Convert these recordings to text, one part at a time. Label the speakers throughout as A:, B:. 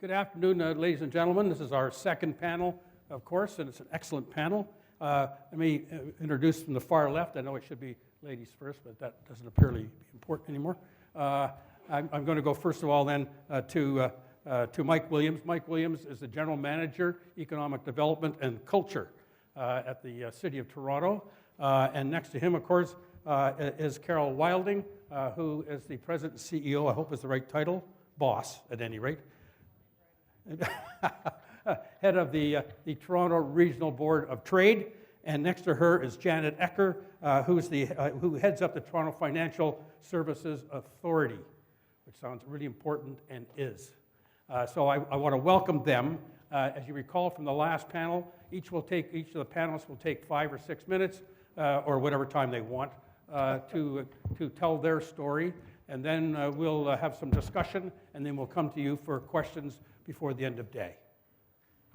A: Good afternoon, ladies and gentlemen. This is our second panel, of course, and it's an excellent panel. Let me introduce from the far left. I know it should be ladies first, but that doesn't appear to be important anymore. I'm going to go first of all then to Mike Williams. Mike Williams is the General Manager, Economic Development and Culture at the City of Toronto. And next to him, of course, is Carol Wilding, who is the President and CEO, I hope is the right title, boss at any rate. Head of the Toronto Regional Board of Trade, and next to her is Janet Ecker, who heads up the Toronto Financial Services Authority, which sounds really important and is. So I want to welcome them. As you recall from the last panel, each of the panelists will take 5 or 6 minutes, or whatever time they want, to tell their story, and then we'll have some discussion, and then we'll come to you for questions before the end of day.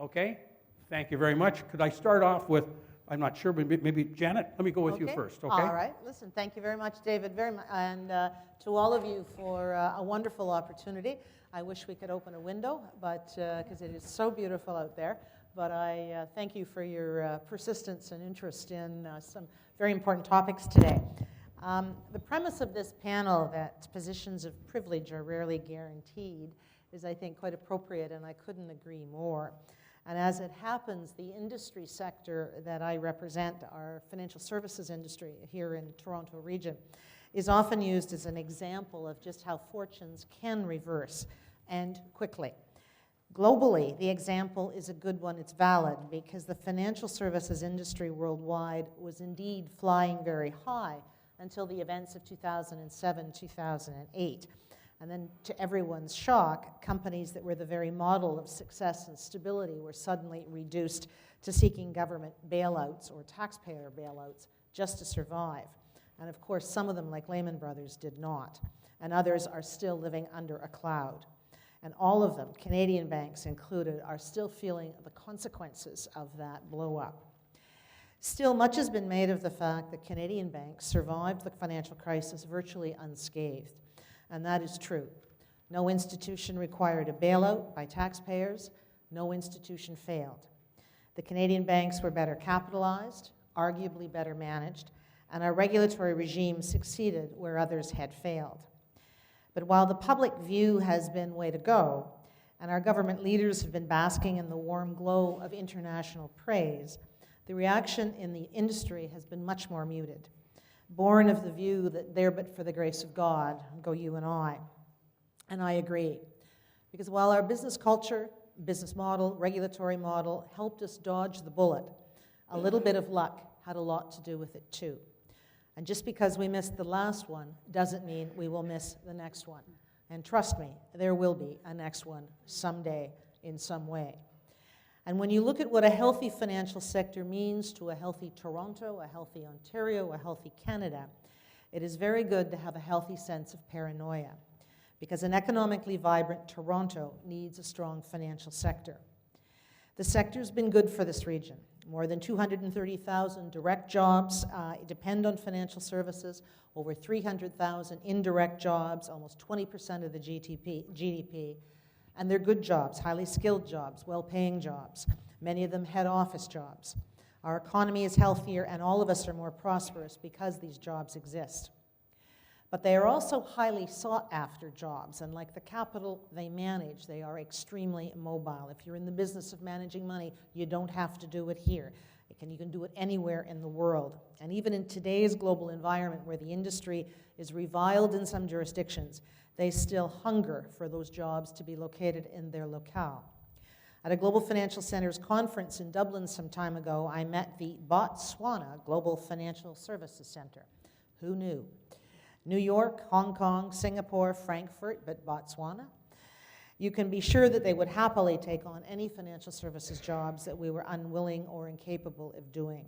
A: Okay? Thank you very much. Could I start off with, I'm not sure, maybe Janet, let me go with you first, okay?
B: All right. Listen, thank you very much, David, very much, and to all of you for a wonderful opportunity. I wish we could open a window, but because it is so beautiful out there. But I thank you for your persistence and interest in some very important topics today. The premise of this panel, that positions of privilege are rarely guaranteed, is, I think, quite appropriate, and I couldn't agree more. And as it happens, the industry sector that I represent, our financial services industry here in the Toronto region, is often used as an example of just how fortunes can reverse, and quickly. Globally, the example is a good one. It's valid because the financial services industry worldwide was indeed flying very high until the events of 2007, 2008. And then, to everyone's shock, companies that were the very model of success and stability were suddenly reduced to seeking government bailouts or taxpayer bailouts just to survive. And of course, some of them, like Lehman Brothers, did not. And others are still living under a cloud. And all of them, Canadian banks included, are still feeling the consequences of that blow-up. Still, much has been made of the fact that Canadian banks survived the financial crisis virtually unscathed. And that is true. No institution required a bailout by taxpayers. No institution failed. The Canadian banks were better capitalized, arguably better managed, and our regulatory regime succeeded where others had failed. But while the public view has been way to go, and our government leaders have been basking in the warm glow of international praise, the reaction in the industry has been much more muted, born of the view that there but for the grace of God go you and I. And I agree. Because while our business culture, business model, regulatory model helped us dodge the bullet, a little bit of luck had a lot to do with it too. And just because we missed the last one doesn't mean we will miss the next one. And trust me, there will be a next one someday in some way. And when you look at what a healthy financial sector means to a healthy Toronto, a healthy Ontario, a healthy Canada, it is very good to have a healthy sense of paranoia, because an economically vibrant Toronto needs a strong financial sector. The sector's been good for this region. More than 230,000 direct jobs depend on financial services, over 300,000 indirect jobs, almost 20% of the GDP. And they're good jobs, highly skilled jobs, well-paying jobs, many of them head office jobs. Our economy is healthier, and all of us are more prosperous because these jobs exist. But they are also highly sought-after jobs, and like the capital they manage, they are extremely mobile. If you're in the business of managing money, you don't have to do it here. You can do it anywhere in the world. And even in today's global environment, where the industry is reviled in some jurisdictions, they still hunger for those jobs to be located in their locale. At a Global Financial Centers conference in Dublin some time ago, I met the Botswana Global Financial Services Center. Who knew? New York, Hong Kong, Singapore, Frankfurt, but Botswana? You can be sure that they would happily take on any financial services jobs that we were unwilling or incapable of doing.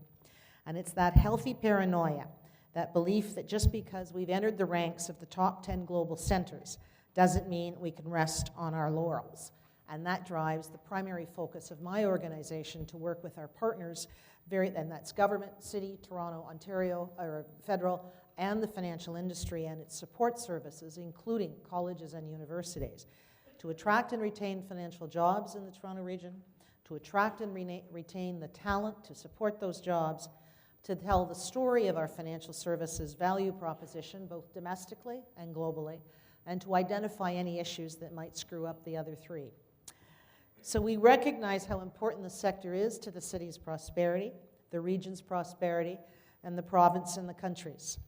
B: And it's that healthy paranoia, that belief that just because we've entered the ranks of the top 10 global centers doesn't mean we can rest on our laurels. And that drives the primary focus of my organization to work with our partners, and that's government, city, Toronto, Ontario, or federal, and the financial industry and its support services, including colleges and universities, to attract and retain financial jobs in the Toronto region, to attract and retain the talent to support those jobs, to tell the story of our financial services value proposition, both domestically and globally, and to identify any issues that might screw up the other three. So we recognize how important the sector is to the city's prosperity, the region's prosperity, and the province and the country's.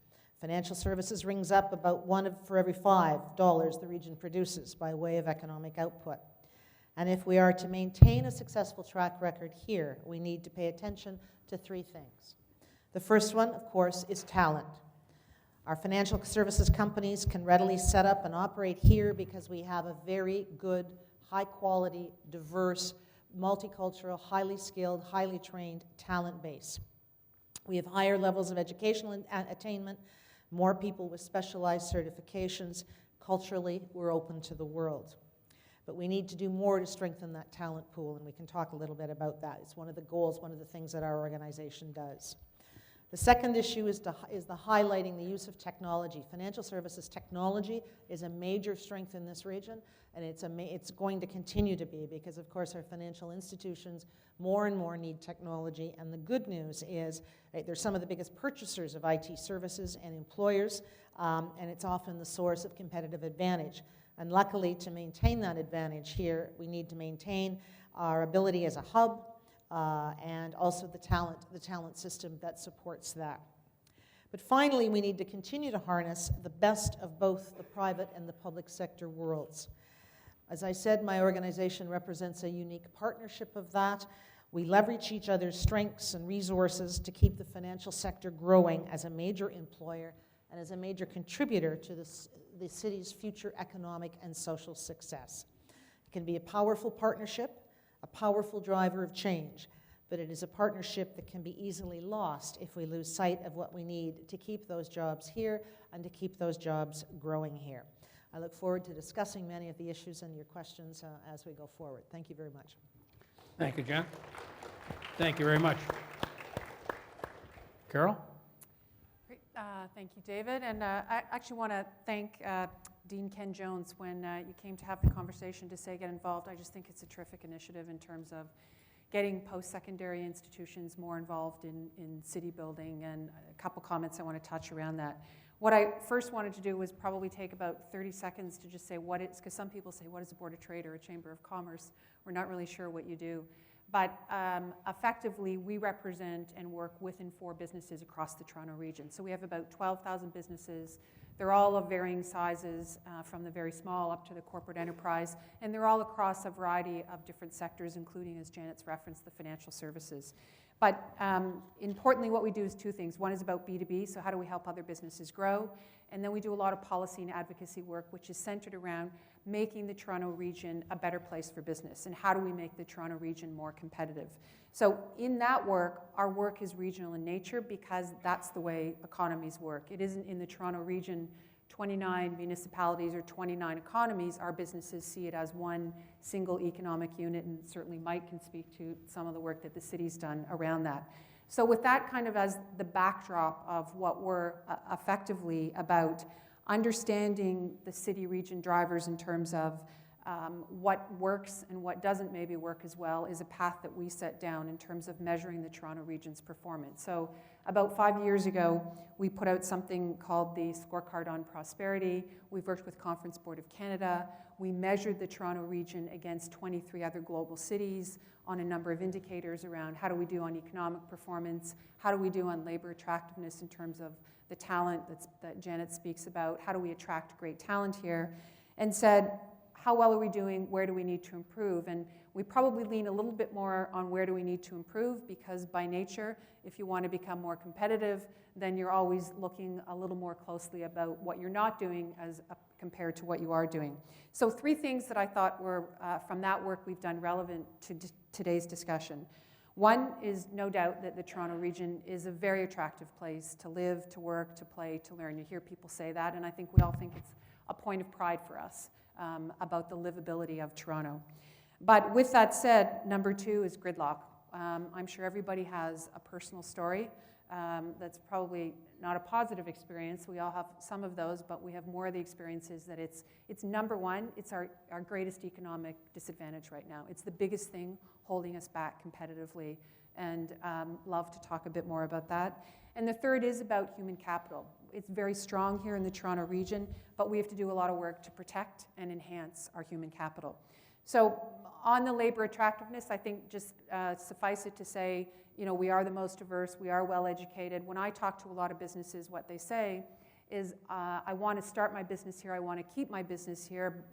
B: Financial services rings up about $1 for every $5 the region produces by way of economic output. And if we are to maintain a successful track record here, we need to pay attention to three things. The first one, of course, is talent. Our financial services companies can readily set up and operate here because we have a very good, high-quality, diverse, multicultural, highly skilled, highly trained talent base. We have higher levels of educational attainment, more people with specialized certifications. Culturally, we're open to the world. But we need to do more to strengthen that talent pool, and we can talk a little bit about that. It's one of the goals, one of the things that our organization does. The second issue is the highlighting the use of technology. Financial services technology is a major strength in this region, and it's going to continue to be because, of course, our financial institutions more and more need technology. And the good news is they're some of the biggest purchasers of IT services and employers, and it's often the source of competitive advantage. And luckily, to maintain that advantage here, we need to maintain our ability as a hub, and also the talent system that supports that. But finally, we need to continue to harness the best of both the private and the public sector worlds. As I said, my organization represents a unique partnership of that. We leverage each other's strengths and resources to keep the financial sector growing as a major employer and as a major contributor to the city's future economic and social success. It can be a powerful partnership, a powerful driver of change, but it is a partnership that can be easily lost if we lose sight of what we need to keep those jobs here and to keep those jobs growing here. I look forward to discussing many of the issues and your questions as we go forward. Thank you very much.
A: Thank you, Jen. Thank you very much. Carol?
C: Great. Thank you, David. And I actually want to thank Dean Ken Jones when you came to have the conversation to say get involved. I just think it's a terrific initiative in terms of getting post-secondary institutions more involved in city building, and a couple comments I want to touch around that. What I first wanted to do was probably take about 30 seconds to just say what it's, because some people say, what is a Board of Trade or a Chamber of Commerce? We're not really sure what you do. But effectively, we represent and work with and for businesses across the Toronto region. So we have about 12,000 businesses. They're all of varying sizes, from the very small up to the corporate enterprise, and they're all across a variety of different sectors, including, as Janet's referenced, the financial services. But importantly, what we do is two things. One is about B2B, so how do we help other businesses grow? And then we do a lot of policy and advocacy work, which is centered around making the Toronto region a better place for business, and how do we make the Toronto region more competitive. So in that work, our work is regional in nature because that's the way economies work. It isn't in the Toronto region 29 municipalities or 29 economies. Our businesses see it as one single economic unit, and certainly Mike can speak to some of the work that the city's done around that. So with that kind of as the backdrop of what we're effectively about, understanding the city region drivers in terms of what works and what doesn't maybe work as well is a path that we set down in terms of measuring the Toronto region's performance. So about 5 years ago, we put out something called the Scorecard on Prosperity. We've worked with Conference Board of Canada. We measured the Toronto region against 23 other global cities on a number of indicators around how do we do on economic performance, how do we do on labor attractiveness in terms of the talent that Janet speaks about, how do we attract great talent here, and said, how well are we doing, where do we need to improve? And we probably lean a little bit more on where do we need to improve, because by nature, if you want to become more competitive, then you're always looking a little more closely about what you're not doing as compared to what you are doing. So 3 things that I thought were, from that work we've done, relevant to today's discussion. One is no doubt that the Toronto region is a very attractive place to live, to work, to play, to learn. You hear people say that, and I think we all think it's a point of pride for us about the livability of Toronto. But with that said, number 2 is gridlock. I'm sure everybody has a personal story that's probably not a positive experience. We all have some of those, but we have more of the experiences that it's number one, it's our greatest economic disadvantage right now. It's the biggest thing holding us back competitively, and love to talk a bit more about that. And the third is about human capital. It's very strong here in the Toronto region, but we have to do a lot of work to protect and enhance our human capital. So on the labor attractiveness, I think just suffice it to say, we are the most diverse, we are well educated. When I talk to a lot of businesses, what they say is, I want to start my business here, I want to keep my business here.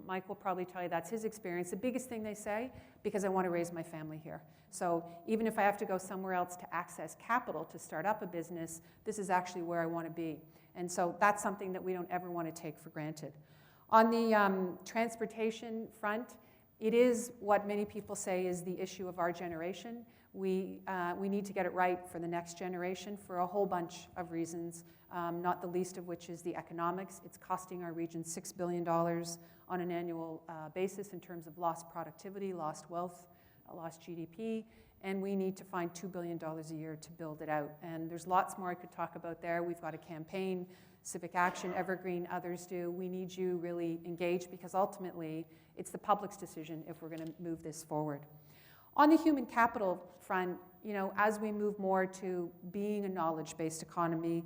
C: Mike will probably tell you that's his experience. The biggest thing they say, because I want to raise my family here. So even if I have to go somewhere else to access capital to start up a business, this is actually where I want to be. And so that's something that we don't ever want to take for granted. On the transportation front, it is what many people say is the issue of our generation. We need to get it right for the next generation for a whole bunch of reasons, not the least of which is the economics. It's costing our region $6 billion on an annual basis in terms of lost productivity, lost wealth, lost GDP, and we need to find $2 billion a year to build it out. And there's lots more I could talk about there. We've got a campaign, Civic Action, Evergreen, others do. We need you really engaged because ultimately it's the public's decision if we're going to move this forward. On the human capital front, as we move more to being a knowledge-based economy,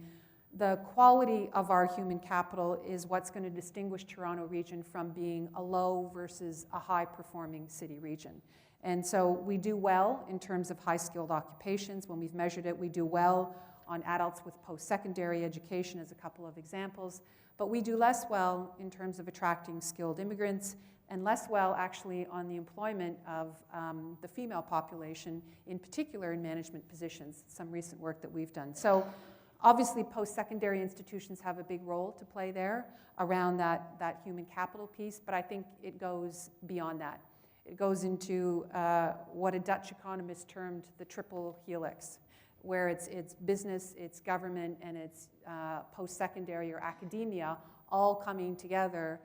C: the quality of our human capital is what's going to distinguish Toronto region from being a low versus a high-performing city region. And so we do well in terms of high-skilled occupations. When we've measured it, we do well on adults with post-secondary education as a couple of examples. But we do less well in terms of attracting skilled immigrants and less well actually on the employment of the female population, in particular in management positions, some recent work that we've done. So obviously post-secondary institutions have a big role to play there around that human capital piece, but I think it goes beyond that. It goes into what a Dutch economist termed the triple helix, where it's business, it's government, and it's post-secondary or academia all coming together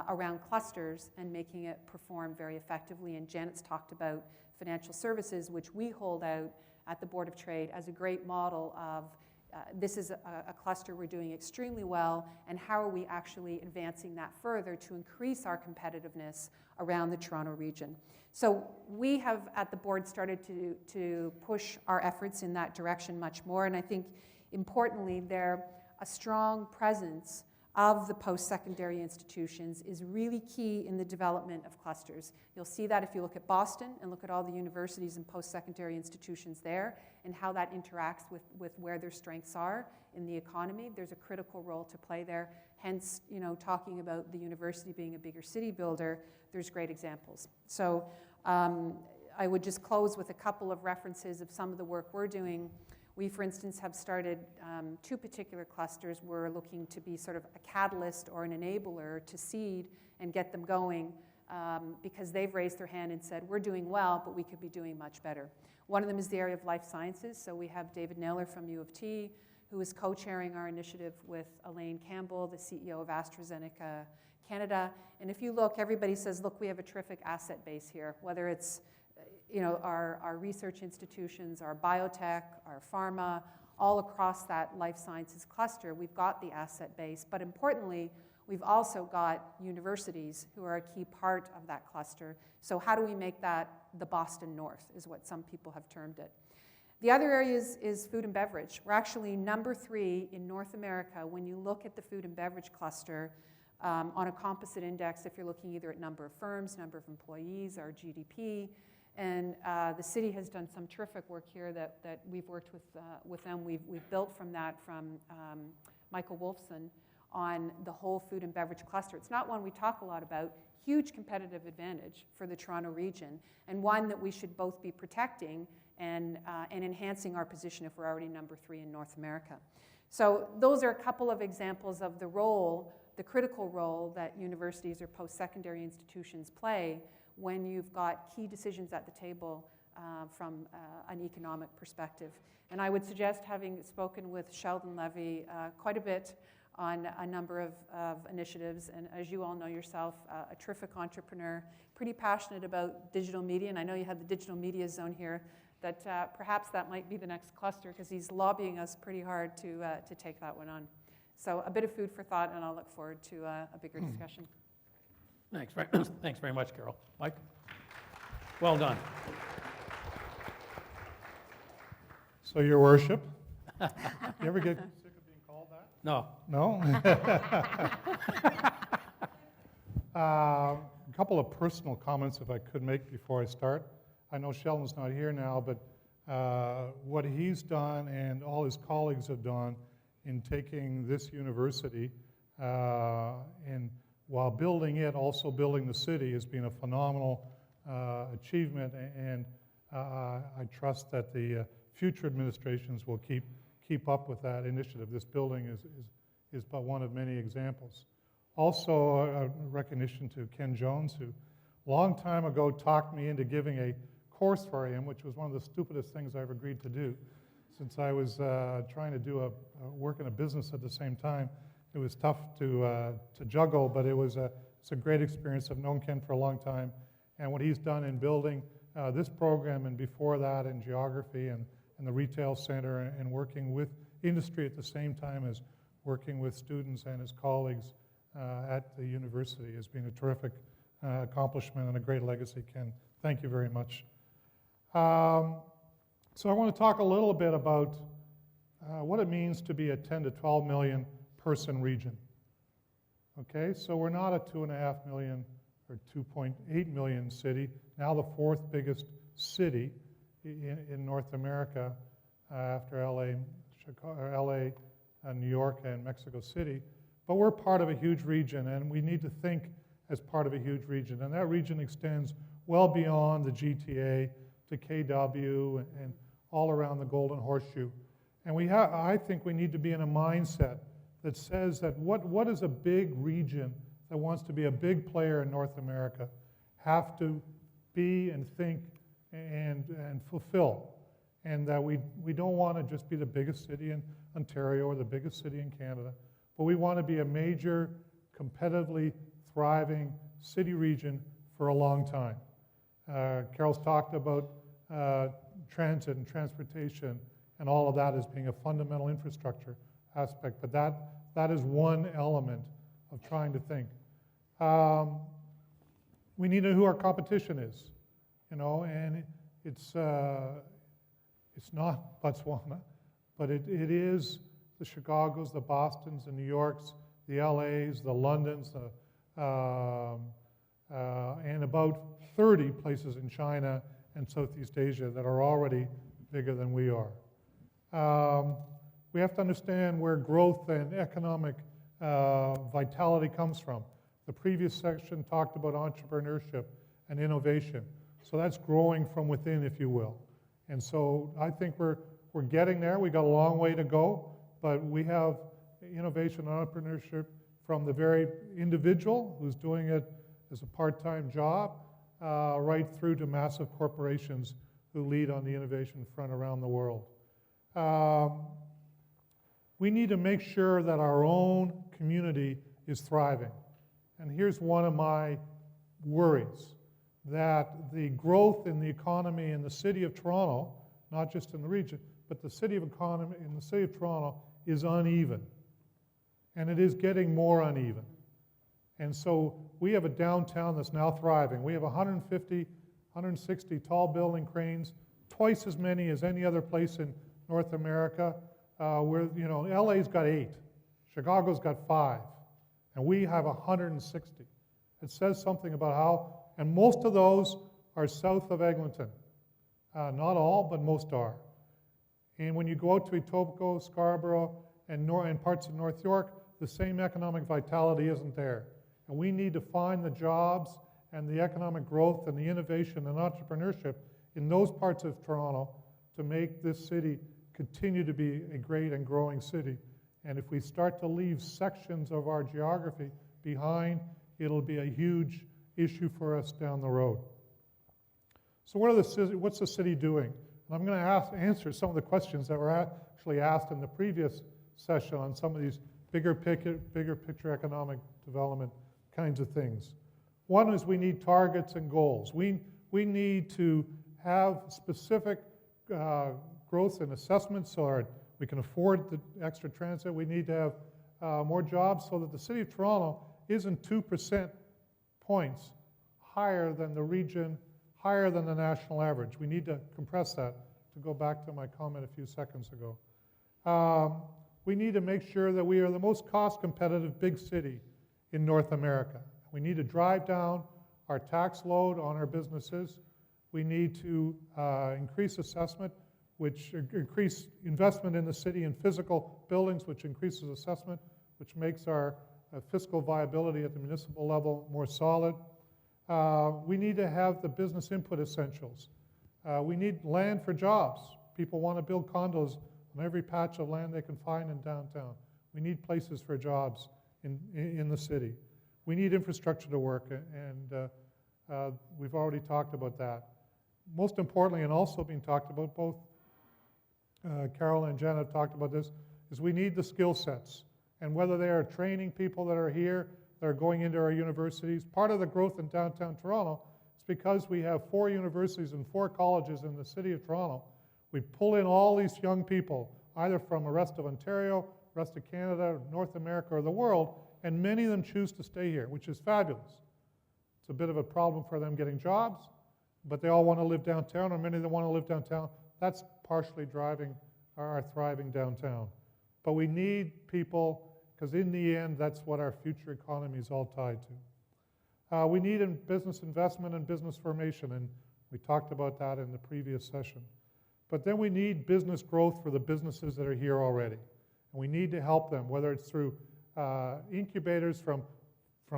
C: around clusters and making it perform very effectively. And Janet's talked about financial services, which we hold out at the Board of Trade as a great model of this is a cluster we're doing extremely well, and how are we actually advancing that further to increase our competitiveness around the Toronto region. So we have at the board started to push our efforts in that direction much more, and I think importantly there, a strong presence of the post-secondary institutions is really key in the development of clusters. You'll see that if you look at Boston and look at all the universities and post-secondary institutions there and how that interacts with where their strengths are in the economy. There's a critical role to play there. Hence, talking about the university being a bigger city builder, there's great examples. So I would just close with a couple of references of some of the work we're doing. We, for instance, have started 2 particular clusters. We're looking to be sort of a catalyst or an enabler to seed and get them going because they've raised their hand and said, we're doing well, but we could be doing much better. One of them is the area of life sciences. So we have David Naylor from U of T, who is co-chairing our initiative with Elaine Campbell, the CEO of AstraZeneca Canada. And if you look, everybody says, look, we have a terrific asset base here, whether it's our research institutions, our biotech, our pharma, all across that life sciences cluster, we've got the asset base. But importantly, we've also got universities who are a key part of that cluster. So how do we make that the Boston North, is what some people have termed it. The other area is food and beverage. We're actually number 3 in North America when you look at the food and beverage cluster on a composite index, if you're looking either at number of firms, number of employees, or GDP. And the city has done some terrific work here that we've worked with them. We've built from that from Michael Wolfson on the whole food and beverage cluster. It's not one we talk a lot about. Huge competitive advantage for the Toronto region, and one that we should both be protecting and enhancing our position if we're already number 3 in North America. So those are a couple of examples of the role, the critical role that universities or post-secondary institutions play when you've got key decisions at the table from an economic perspective. And I would suggest, having spoken with Sheldon Levy quite a bit on a number of initiatives, and as you all know yourself, a terrific entrepreneur, pretty passionate about digital media, and I know you have the digital media zone here that perhaps that might be the next cluster, because he's lobbying us pretty hard to take that one on. So a bit of food for thought, and I'll look forward to a bigger discussion.
A: Thanks very much, Carol. Mike? Well done.
D: So, Your Worship, you ever get sick of being called that?
A: No.
D: No? A couple of personal comments, if I could make before I start. I know Sheldon's not here now, but what he's done and all his colleagues have done in taking this university and while building it, also building the city has been a phenomenal achievement, and I trust that the future administrations will keep up with that initiative. This building is but one of many examples. Also, a recognition to Ken Jones, who a long time ago talked me into giving a course for him, which was one of the stupidest things I ever agreed to do. Since I was trying to do work in a business at the same time, it was tough to juggle, but it's a great experience. I've known Ken for a long time, and what he's done in building this program and before that in geography and the retail center and working with industry at the same time as working with students and his colleagues at the university has been a terrific accomplishment and a great legacy, Ken. Thank you very much. So I want to talk a little bit about what it means to be a 10 to 12 million person region. Okay, so we're not a 2.5 million or 2.8 million city, now the fourth biggest city in North America after LA, Chicago, LA, New York, and Mexico City. But we're part of a huge region, and we need to think as part of a huge region. And that region extends well beyond the GTA to KW and all around the Golden Horseshoe. And I think we need to be in a mindset that says that what is a big region that wants to be a big player in North America have to be and think and fulfill. And that we don't want to just be the biggest city in Ontario or the biggest city in Canada, but we want to be a major, competitively thriving city region for a long time. Carol's talked about transit and transportation and all of that as being a fundamental infrastructure aspect, but that is one element of trying to think. We need to know who our competition is, and it's not Botswana, but it is the Chicagos, the Bostons, the New Yorks, the LAs, the Londons, and about 30 places in China and Southeast Asia that are already bigger than we are. We have to understand where growth and economic vitality comes from. The previous section talked about entrepreneurship and innovation. So that's growing from within, if you will. And so I think we're getting there. We got a long way to go, but we have innovation and entrepreneurship from the very individual who's doing it as a part-time job, right through to massive corporations who lead on the innovation front around the world. We need to make sure that our own community is thriving. And here's one of my worries, that the growth in the economy in the city of Toronto, not just in the region, but the city of Toronto is uneven. And it is getting more uneven. And so we have a downtown that's now thriving. We have 150, 160 tall building cranes, twice as many as any other place in North America. LA's got 8, Chicago's got 5, and we have 160. It says something about how, and most of those are south of Eglinton. Not all, but most are. And when you go out to Etobicoke, Scarborough, and parts of North York, the same economic vitality isn't there. And we need to find the jobs and the economic growth and the innovation and entrepreneurship in those parts of Toronto to make this city continue to be a great and growing city. And if we start to leave sections of our geography behind, it'll be a huge issue for us down the road. So what's the city doing? And I'm going to answer some of the questions that were actually asked in the previous session on some of these bigger picture economic development kinds of things. One is we need targets and goals. We need to have specific growth in assessment so we can afford the extra transit. We need to have more jobs so that the City of Toronto isn't 2% points higher than the region, higher than the national average. We need to compress that, to go back to my comment a few seconds ago. We need to make sure that we are the most cost-competitive big city in North America. We need to drive down our tax load on our businesses. We need to increase assessment, which increase investment in the city in physical buildings, which increases assessment, which makes our fiscal viability at the municipal level more solid. We need to have the business input essentials. We need land for jobs. People want to build condos on every patch of land they can find in downtown. We need places for jobs in the city. We need infrastructure to work, and we've already talked about that. Most importantly, and also being talked about, both Carol and Jen have talked about this, is we need the skill sets. And whether they are training people that are here, that are going into our universities, part of the growth in downtown Toronto is because we have 4 universities and 4 colleges in the City of Toronto. We pull in all these young people, either from the rest of Ontario, rest of Canada, North America, or the world, and many of them choose to stay here, which is fabulous. It's a bit of a problem for them getting jobs, but they all want to live downtown, or many of them want to live downtown. That's partially driving our thriving downtown. But we need people, because in the end, that's what our future economy is all tied to. We need business investment and business formation, and we talked about that in the previous session. But then we need business growth for the businesses that are here already. And we need to help them, whether it's through incubators from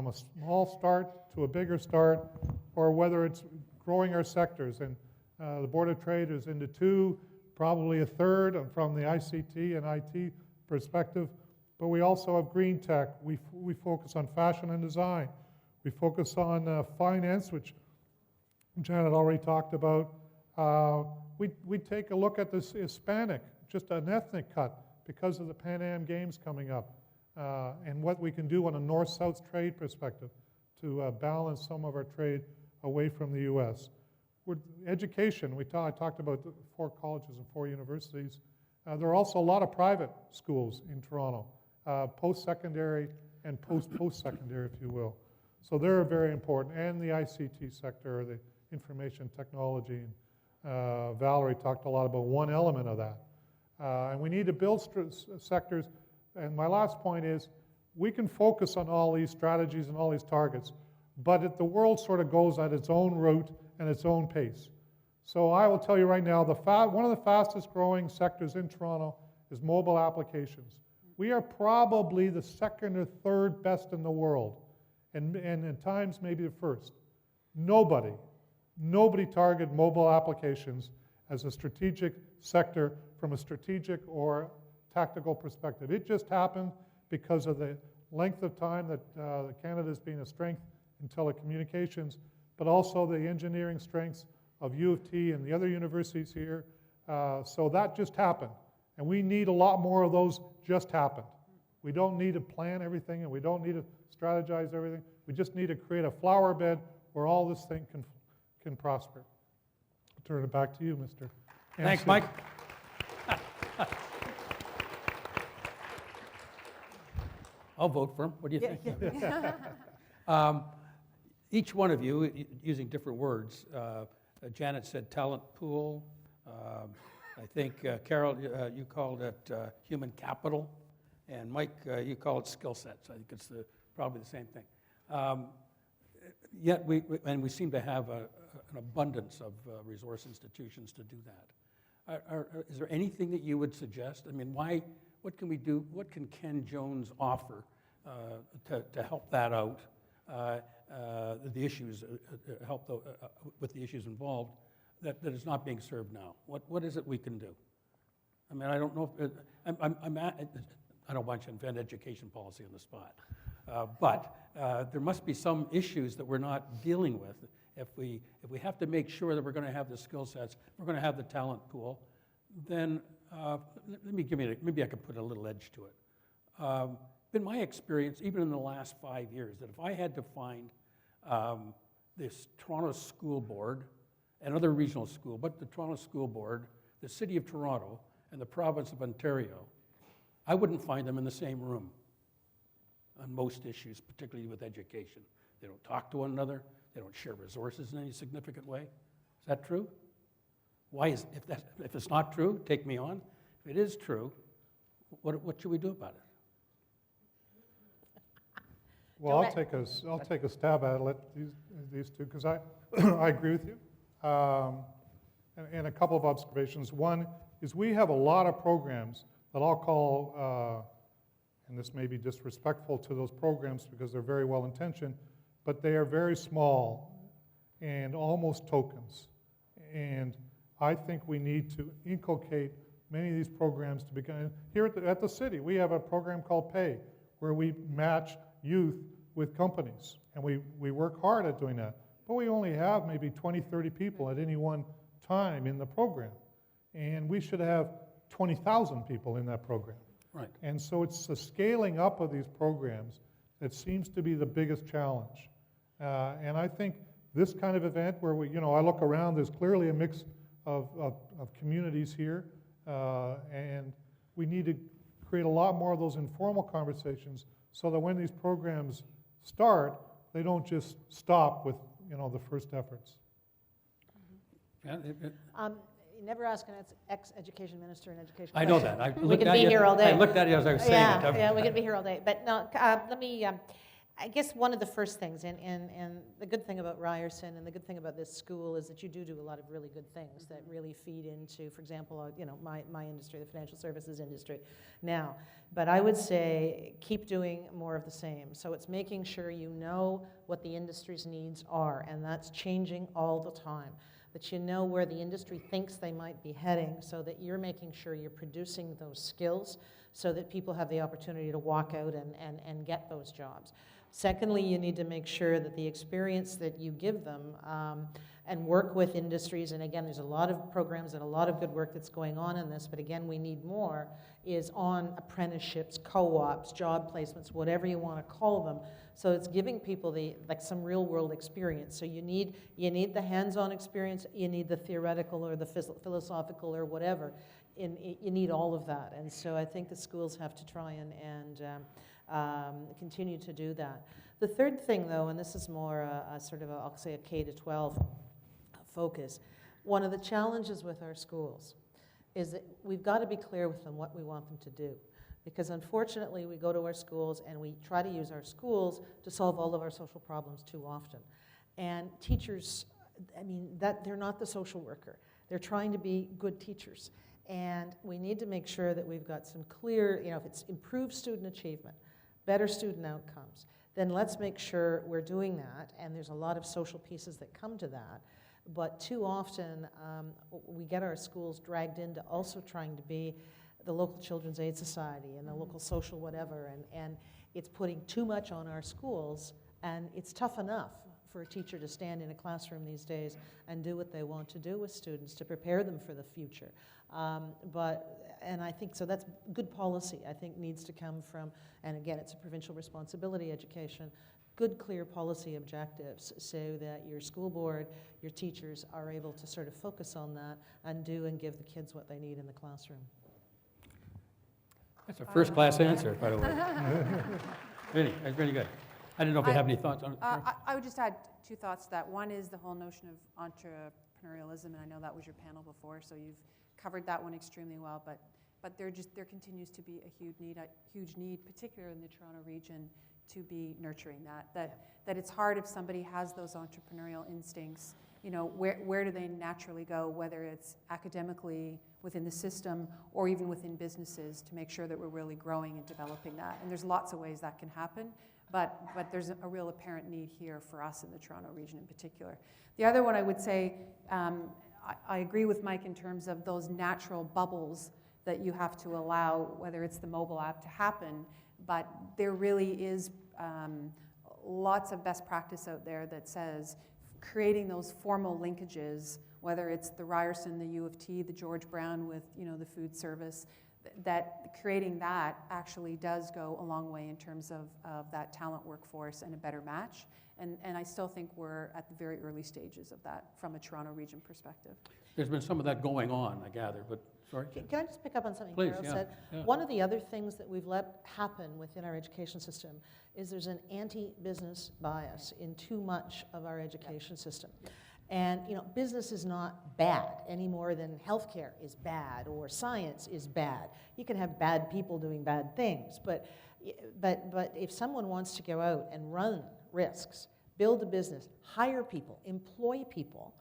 D: a small start to a bigger start, or whether it's growing our sectors. And the Board of Trade is into 2, probably a third from the ICT and IT perspective. But we also have green tech. We focus on fashion and design. We focus on finance, which Janet already talked about. We take a look at this Hispanic, just an ethnic cut, because of the Pan Am Games coming up, and what we can do on a north-south trade perspective to balance some of our trade away from the U.S. Education, I talked about 4 colleges and 4 universities. There are also a lot of private schools in Toronto, post-secondary and post-secondary, if you will. So they're very important, and the ICT sector, the information technology. Valerie talked a lot about one element of that. And we need to build sectors. And my last point is, we can focus on all these strategies and all these targets, but the world sort of goes at its own route and its own pace. So I will tell you right now, one of the fastest growing sectors in Toronto is mobile applications. We are probably the 2nd or 3rd best in the world, and at times maybe the 1st. Nobody targeted mobile applications as a strategic sector from a strategic or tactical perspective. It just happened because of the length of time that Canada's been a strength in telecommunications, but also the engineering strengths of U of T and the other universities here. So that just happened. And we need a lot more of those just happened. We don't need to plan everything, and we don't need to strategize everything. We just need to create a flower bed where all this thing can prosper. I'll turn it back to you, Mr.
A: Thanks, Mike. I'll vote for him. What do you think? Each one of you, using different words, Janet said talent pool. I think, Carol, you called it human capital. And Mike, you call it skill sets. I think it's probably the same thing. Yet we seem to have an abundance of resource institutions to do that. Is there anything that you would suggest? I mean, what can we do? What can Ken Jones offer to help that out? The issues, help with the issues involved that is not being served now. What is it we can do? I mean, I don't know if I don't want you to invent education policy on the spot, but there must be some issues that we're not dealing with. If we have to make sure that we're going to have the skill sets, we're going to have the talent pool, then maybe I could put a little edge to it. Been my experience, even in the last 5 years, that if I had to find this Toronto School Board and other regional school, but the Toronto School Board the City of Toronto and the Province of Ontario, I wouldn't find them in the same room on most issues, particularly with education. They don't talk to one another. They don't share resources in any significant way. Is that true? Why is, if it's not true, take me on. If it is true, what should we do about it?
D: Well, I'll take a stab at it, let these two, because I agree with you. And a couple of observations. One is we have a lot of programs that I'll call, and this may be disrespectful to those programs because they're very well intentioned, but they are very small and almost tokens. And I think we need to inculcate many of these programs to begin. Here at the city, we have a program called Pay, where we match youth with companies. And we work hard at doing that. But we only have maybe 20, 30 people at any one time in the program. And we should have 20,000 people in that program.
A: Right.
D: And so it's the scaling up of these programs that seems to be the biggest challenge. And I think this kind of event where I look around, there's clearly a mix of communities here. And we need to create a lot more of those informal conversations so that when these programs start, they don't just stop with the first efforts.
A: Yeah,
B: You never ask an ex-education minister an education
A: I know
B: question.
A: that.
B: We could be here all day.
A: I looked at it as I was saying it.
B: Yeah, we could be here all day. But no, let me, I guess one of the first things, and the good thing about Ryerson and the good thing about this school is that you do a lot of really good things that really feed into, for example, my industry, the financial services industry now. But I would say keep doing more of the same. So it's making sure you know what the industry's needs are, and that's changing all the time. That you know where the industry thinks they might be heading so that you're making sure you're producing those skills so that people have the opportunity to walk out and get those jobs. Secondly, you need to make sure that the experience that you give them and work with industries, and again, there's a lot of programs and a lot of good work that's going on in this, but again, we need more, is on apprenticeships, co-ops, job placements, whatever you want to call them. So it's giving people some real world experience. So you need the hands-on experience, you need the theoretical or the philosophical or whatever. You need all of that. And so I think the schools have to try and continue to do that. The third thing, though, and this is more I'll say a K-12 focus, one of the challenges with our schools is that we've got to be clear with them what we want them to do. Because unfortunately, we go to our schools and we try to use our schools to solve all of our social problems too often. And teachers, they're not the social worker. They're trying to be good teachers. And we need to make sure that we've got some clear, if it's improved student achievement, better student outcomes, then let's make sure we're doing that. And there's a lot of social pieces that come to that. But too often, we get our schools dragged into also trying to be the local Children's Aid Society and the local social whatever, and it's putting too much on our schools, and it's tough enough for a teacher to stand in a classroom these days and do what they want to do with students to prepare them for the future. And I think, so that's good policy, I think needs to come from, and again, it's a provincial responsibility education, good clear policy objectives so that your school board, your teachers are able to sort of focus on that and do and give the kids what they need in the classroom.
A: That's a first-class answer, by the way. Really, that's really good. I didn't know if you have any thoughts on it.
C: I would just add two thoughts to that. One is the whole notion of entrepreneurialism, and I know that was your panel before, so you've covered that one extremely well, but there continues to be a huge need, particularly in the Toronto region, to be nurturing that it's hard if somebody has those entrepreneurial instincts. Where do they naturally go, whether it's academically within the system or even within businesses, to make sure that we're really growing and developing that. And there's lots of ways that can happen, but there's a real apparent need here for us in the Toronto region in particular. The other one I would say, I agree with Mike in terms of those natural bubbles that you have to allow, whether it's the mobile app, to happen, but there really is lots of best practice out there that says creating those formal linkages, whether it's the Ryerson, the U of T, the George Brown with the food service, that creating that actually does go a long way in terms of that talent workforce and a better match. And I still think we're at the very early stages of that from a Toronto region perspective.
A: There's been some of that going on, I gather, but sorry.
B: Can I just pick up on something
A: Please,
B: Carol
A: yeah,
B: said?
A: yeah.
B: One of the other things that we've let happen within our education system is there's an anti-business bias in too much of our education system. And business is not bad any more than healthcare is bad or science is bad. You can have bad people doing bad things, but if someone wants to go out and run risks, build a business, hire people, employ people,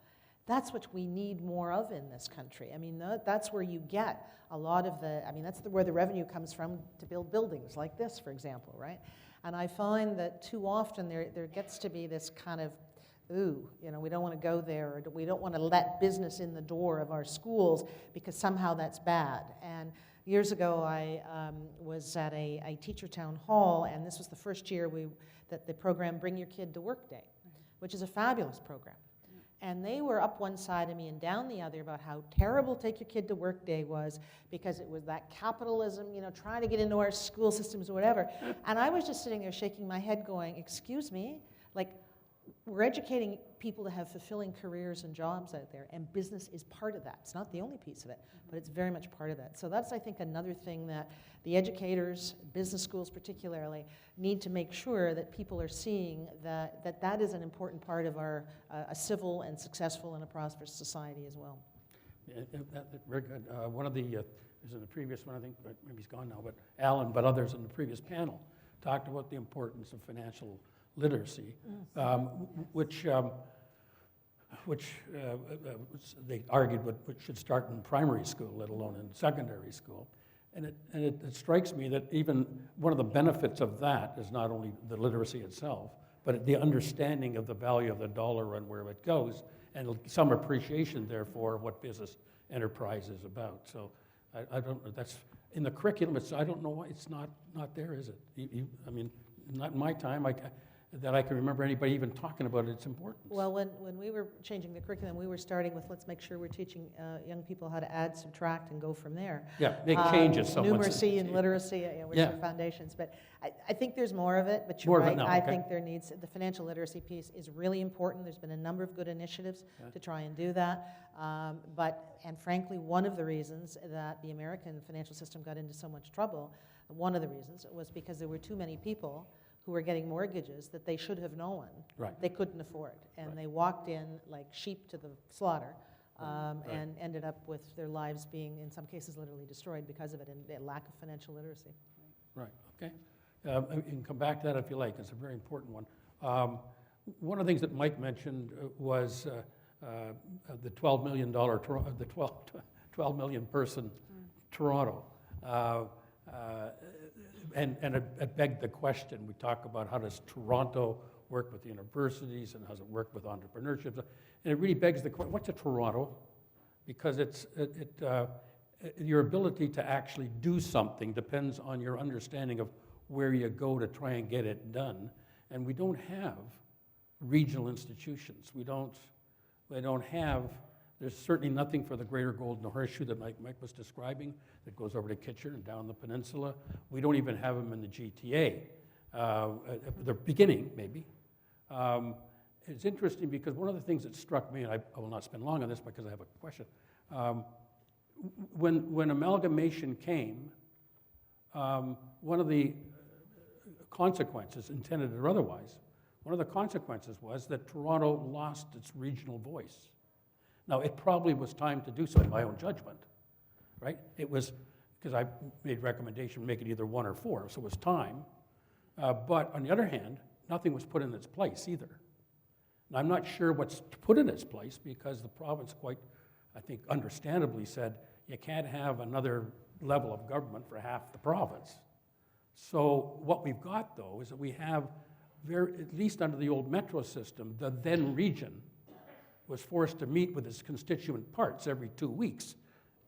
B: that's what we need more of in this country. I mean, that's where you get a lot of where the revenue comes from to build buildings like this, for example, right? And I find that too often there gets to be this kind of, we don't want to go there, or we don't want to let business in the door of our schools because somehow that's bad. And years ago, I was at a teacher town hall, and this was the first year that the program Bring Your Kid to Work Day, which is a fabulous program. And they were up one side of me and down the other about how terrible Take Your Kid to Work Day was because it was that capitalism, trying to get into our school systems or whatever. And I was just sitting there shaking my head going, excuse me? Like, we're educating people to have fulfilling careers and jobs out there, and business is part of that. It's not the only piece of it, but it's very much part of that. So that's, I think, another thing that the educators, business schools particularly, need to make sure that people are seeing that is an important part of our a civil and successful and a prosperous society as well.
A: Very good. One of the, is in the previous one, I think, maybe he's gone now, but Alan, but others in the previous panel talked about the importance of financial literacy, which they argued which should start in primary school, let alone in secondary school. And it strikes me that even one of the benefits of that is not only the literacy itself, but the understanding of the value of the dollar and where it goes, and some appreciation, therefore, of what business enterprise is about. So I don't know, that's in the curriculum. I don't know why it's not there, is it? I mean, not in my time. That I can remember anybody even talking about its importance.
B: Well, when we were changing the curriculum, we were starting with let's make sure we're teaching young people how to add, subtract, and go from there.
A: Yeah, make changes.
B: Numeracy and literacy, which are foundations. But I think there's more of it, but you're right. I think the financial literacy piece is really important. There's been a number of good initiatives to try and do that. And frankly, one of the reasons that the American financial system got into so much trouble, one of the reasons was because there were too many people who were getting mortgages that they should have known they couldn't afford. And they walked in like sheep to the slaughter and ended up with their lives being, in some cases, literally destroyed because of it and a lack of financial literacy.
A: Right, okay. You can come back to that if you like. It's a very important one. One of the things that Mike mentioned was the $12 million, the 12 million person Toronto. And it begged the question. We talk about how does Toronto work with the universities and how does it work with entrepreneurship. And it really begs the question, what's a Toronto? Because your ability to actually do something depends on your understanding of where you go to try and get it done. And we don't have regional institutions. We don't have. There's certainly nothing for the Greater Golden Horseshoe that Mike was describing that goes over to Kitchener and down the peninsula. We don't even have them in the GTA. They're beginning, maybe. It's interesting because one of the things that struck me, and I will not spend long on this because I have a question. When amalgamation came, one of the consequences, intended or otherwise, one of the consequences was that Toronto lost its regional voice. Now, it probably was time to do so in my own judgment, right? It was, because I made recommendation, make it either 1 or 4, so it was time. But on the other hand, nothing was put in its place either. And I'm not sure what's put in its place because the province quite, I think, understandably said, you can't have another level of government for half the province. So what we've got, though, is that we have, at least under the old metro system, the then region was forced to meet with its constituent parts every 2 weeks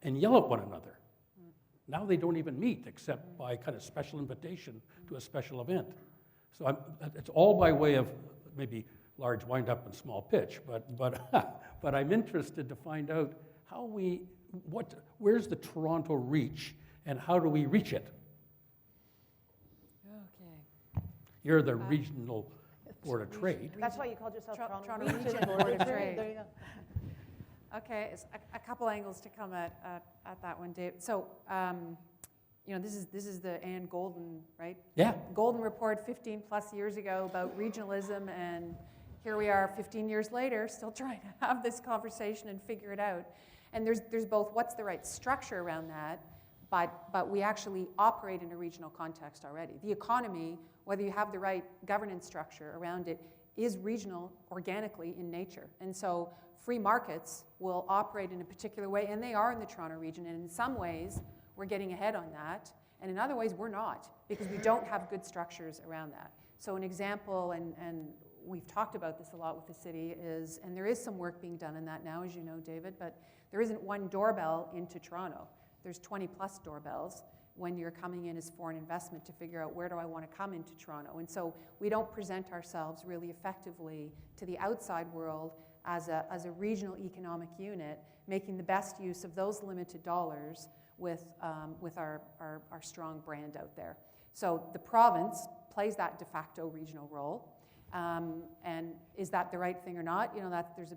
A: and yell at one another. Now they don't even meet except by kind of special invitation to a special event. So it's all by way of maybe large wind-up and small pitch, but I'm interested to find out how where's the Toronto reach and how do we reach it?
C: Okay.
A: You're the Regional Board of Trade.
B: That's why you called yourself
C: Toronto
B: Toronto
C: Region
B: Region
C: Board
B: Board
C: of
B: of
C: Trade.
B: Trade. There you go.
C: Okay, it's a couple angles to come at that one, Dave. So, this is the Ann Golden, right?
A: Yeah.
C: Golden Report 15 plus years ago about regionalism, and here we are 15 years later still trying to have this conversation and figure it out. And there's both what's the right structure around that, but we actually operate in a regional context already. The economy, whether you have the right governance structure around it, is regional organically in nature. And so free markets will operate in a particular way, and they are in the Toronto region, and in some ways we're getting ahead on that, and in other ways we're not, because we don't have good structures around that. So an example, and we've talked about this a lot with the city, is, and there is some work being done in that now, as you know, David, but there isn't one doorbell into Toronto. There's 20 plus doorbells when you're coming in as foreign investment to figure out where do I want to come into Toronto. And so we don't present ourselves really effectively to the outside world as a regional economic unit, making the best use of those limited dollars with our strong brand out there. So the province plays that de facto regional role. And is that the right thing or not? There's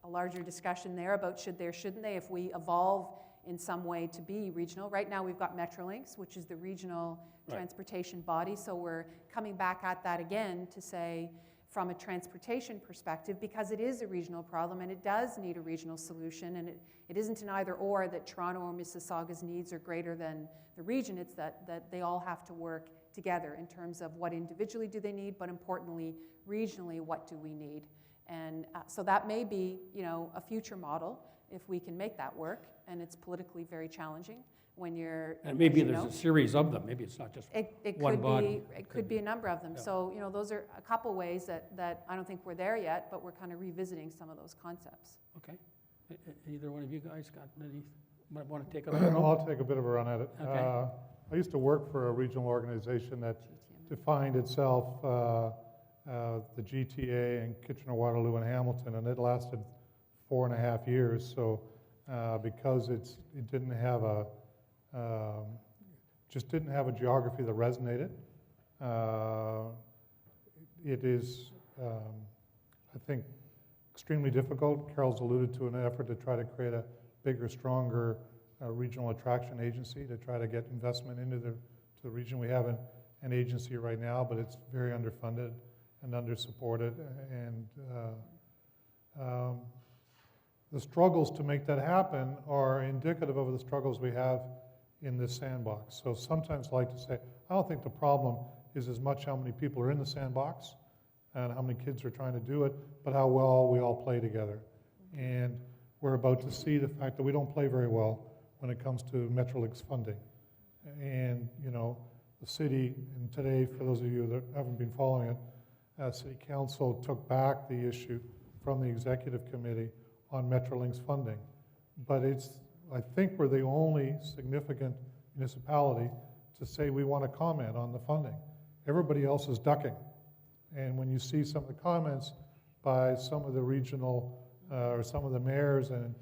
C: a larger discussion there about should they or shouldn't they, if we evolve in some way to be regional. Right now we've got Metrolinx, which is the regional transportation body, so we're coming back at that again to say, from a transportation perspective, because it is a regional problem and it does need a regional solution, and it isn't an either or that Toronto or Mississauga's needs are greater than the region. It's that they all have to work together in terms of what individually do they need, but importantly, regionally, what do we need? And so that may be, a future model if we can make that work, and it's politically very challenging when you're.
A: And maybe there's a series of them. Maybe it's not just one body.
C: It could be a number of them.
A: Yeah.
C: So, those are a couple ways that I don't think we're there yet, but we're kind of revisiting some of those concepts.
A: Okay. Either one of you guys got any, might want to take a run?
D: I'll take a bit of a run at it.
A: Okay.
D: I used to work for a regional organization that defined itself the GTA in Kitchener, Waterloo, and Hamilton, and it lasted 4.5 years. So because it didn't have just didn't have a geography that resonated. It is, I think, extremely difficult. Carol's alluded to an effort to try to create a bigger, stronger regional attraction agency to try to get investment into the region. We have an agency right now, but it's very underfunded and undersupported, and the struggles to make that happen are indicative of the struggles we have in this sandbox. So sometimes I like to say, I don't think the problem is as much how many people are in the sandbox and how many kids are trying to do it, but how well we all play together. And we're about to see the fact that we don't play very well when it comes to Metrolinx funding. And, the city, and today, for those of you that haven't been following it, City Council took back the issue from the Executive Committee on Metrolinx funding. But I think we're the only significant municipality to say we want to comment on the funding. Everybody else is ducking. And when you see some of the comments by some of the regional or some of the mayors and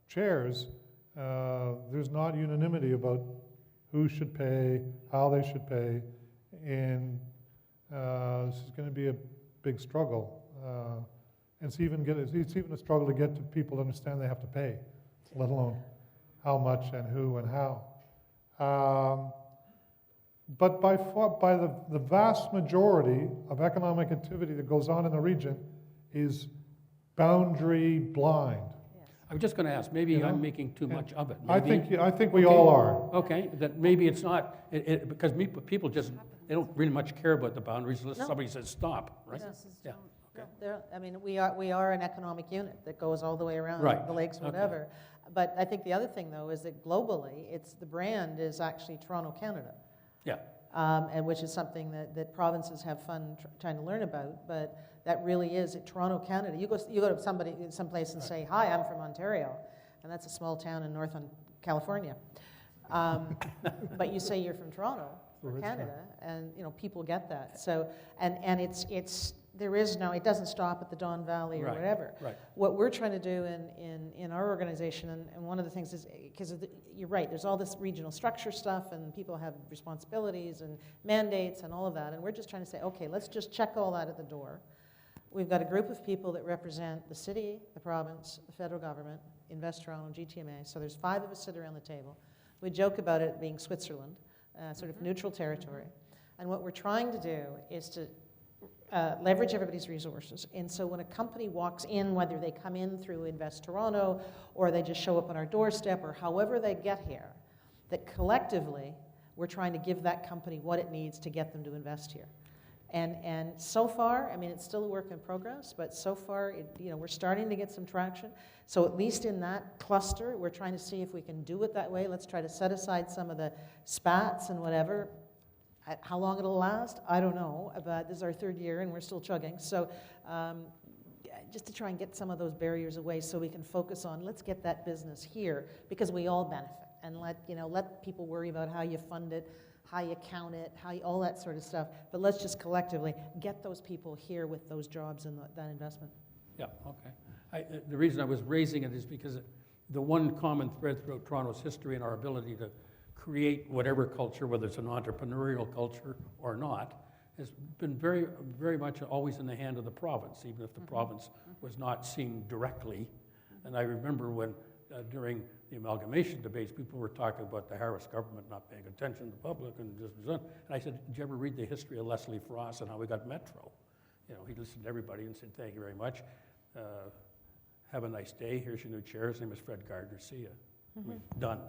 D: chairs, there's not unanimity about who should pay, how they should pay, and this is going to be a big struggle. And it's even a struggle to get to people to understand they have to pay, let alone how much and who and how. But by the vast majority of economic activity that goes on in the region is boundary blind.
A: I'm just going to ask, maybe I'm making too much of it.
D: I
A: Maybe,
D: think we all are.
A: okay, that maybe it's not, because people just, they don't really much care about the boundaries unless
B: No.
A: somebody says stop, right?
C: Businesses
A: Yeah.
C: don't.
B: We are an economic unit that goes all the way around
A: Right.
B: the lakes,
A: Okay.
B: whatever. But I think the other thing, though, is that globally, the brand is actually Toronto, Canada.
A: Yeah.
B: And which is something that provinces have fun trying to learn about, but that really is Toronto, Canada. You go to someplace and say, "Hi, I'm from Ontario," and that's a small town in California. But you say you're from Toronto, or Canada, and people get that. So, and it's there is no, it doesn't stop at the Don Valley or
A: Right,
B: whatever.
A: right.
B: What we're trying to do in our organization, and one of the things is, because you're right, there's all this regional structure stuff, and people have responsibilities and mandates and all of that, and we're just trying to say, okay, let's just check all that at the door. We've got a group of people that represent the city, the province, the federal government, Invest Toronto, and GTMA, so there's 5 of us sit around the table. We joke about it being Switzerland, sort of neutral territory, and what we're trying to do is to leverage everybody's resources. And so when a company walks in, whether they come in through Invest Toronto or they just show up on our doorstep or however they get here, that collectively we're trying to give that company what it needs to get them to invest here. And so far, I mean, it's still a work in progress, but so far, we're starting to get some traction. So at least in that cluster, we're trying to see if we can do it that way. Let's try to set aside some of the spats and whatever. How long it'll last, I don't know, but this is our 3rd year and we're still chugging. So just to try and get some of those barriers away so we can focus on, let's get that business here because we all benefit. And let people worry about how you fund it, how you count it, all that sort of stuff. But let's just collectively get those people here with those jobs and that investment.
A: Yeah, okay. The reason I was raising it is because the one common thread throughout Toronto's history and our ability to create whatever culture, whether it's an entrepreneurial culture or not, has been very, very much always in the hand of the province, even if the province was not seen directly. And I remember when, during the amalgamation debates, people were talking about the Harris government not paying attention to the public and just, and I said, did you ever read the history of Leslie Frost and how we got Metro? He listened to everybody and said, thank you very much. Have a nice day. Here's your new chair. His name is Fred Gardner. See ya. Done.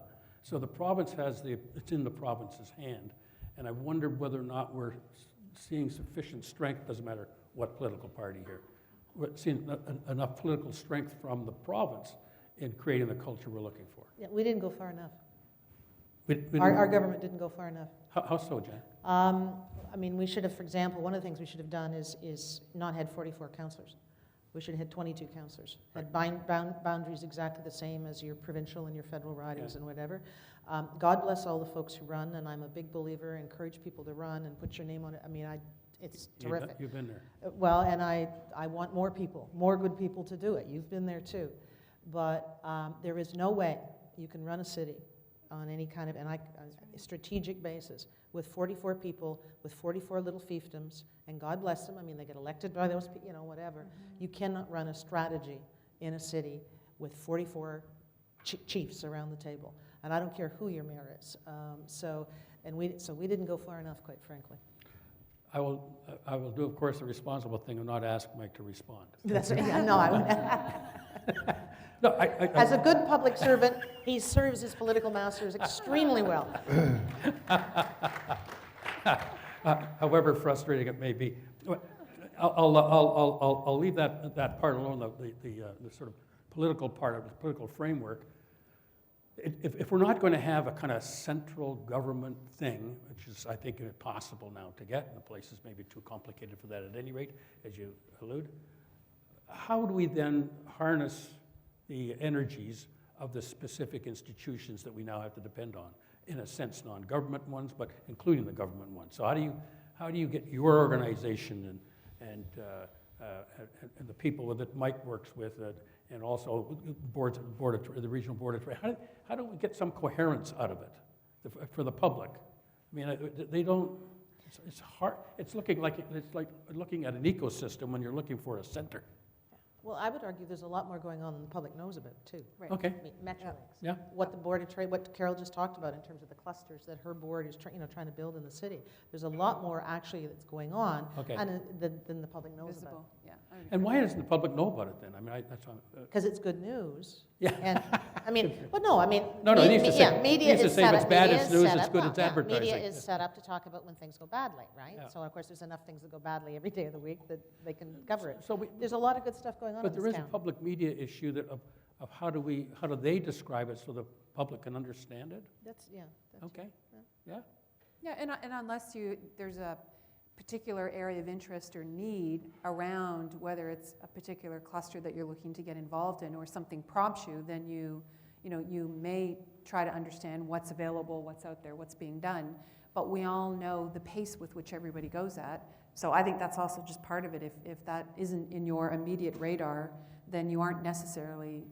A: So the province it's in the province's hand. And I wondered whether or not we're seeing sufficient strength, doesn't matter what political party here, we're seeing enough political strength from the province in creating the culture we're looking for.
B: Yeah, we didn't go far enough.
A: We
B: Our government didn't go far enough.
A: How so, Jan?
B: I mean, we should have, for example, one of the things we should have done is not had 44 councillors. We should have had 22 councillors. Had boundaries exactly the same as your provincial and your federal ridings and whatever. God bless all the folks who run, and I'm a big believer, encourage people to run and put your name on it. I mean, it's terrific.
A: You've been there.
B: Well, and I want more people, more good people to do it. You've been there too. But there is no way you can run a city on any kind of strategic basis with 44 people, with 44 little fiefdoms, and God bless them. I mean, they get elected by those, whatever. You cannot run a strategy in a city with 44 chiefs around the table. And I don't care who your mayor is. So we didn't go far enough, quite frankly.
A: I will do, of course, the responsible thing and not ask Mike to respond.
B: That's no, I wouldn't.
A: No,
B: As a good public servant, he serves his political masters extremely well.
A: However frustrating it may be, I'll leave that part alone. The sort of political part of the political framework. If we're not going to have a kind of central government thing, which is I think impossible now to get, and the place is maybe too complicated for that at any rate, as you allude, how do we then harness the energies of the specific institutions that we now have to depend on? In a sense, non-government ones, but including the government ones. So how do you get your organization and the people that Mike works with, and also the regional board of trade? How do we get some coherence out of it for the public? I mean, they don't. It's hard. It's like looking at an ecosystem when you're looking for a center.
B: Well, I would argue there's a lot more going on than the public knows about, too.
C: Right.
A: Okay.
B: I mean, Metrolinx.
A: Yeah.
B: What the Board of Trade, what Carol just talked about in terms of the clusters that her board is trying to build in the city. There's a lot more actually that's going on than the public knows about.
C: Visible, yeah. I would
A: And
C: agree.
A: why doesn't the public know about it then? I mean, that's
B: Because it's good news.
A: yeah.
B: And, I mean, well, no, I mean.
A: No, it needs to say,
B: media
A: needs to
B: is
A: say
B: set
A: if it's
B: up-
A: bad,
B: media
A: it's
B: is
A: news,
B: set
A: it's
B: up-
A: good,
B: well,
A: it's
B: yeah,
A: advertising.
B: Media is set up to talk about when things go badly, right?
A: Yeah.
B: So, of course, there's enough things that go badly every day of the week that they can cover it.
A: So
B: There's a lot of good stuff going on
A: but
B: in
A: there
B: this
A: is a
B: town.
A: public media issue of how do they describe it so the public can understand it?
B: That's.
A: Okay. Yeah.
C: Yeah, and unless there's a particular area of interest or need around whether it's a particular cluster that you're looking to get involved in or something prompts you, then you may try to understand what's available, what's out there, what's being done. but we all know the pace with which everybody goes at. So I think that's also just part of it. If that isn't in your immediate radar, then you aren't necessarily,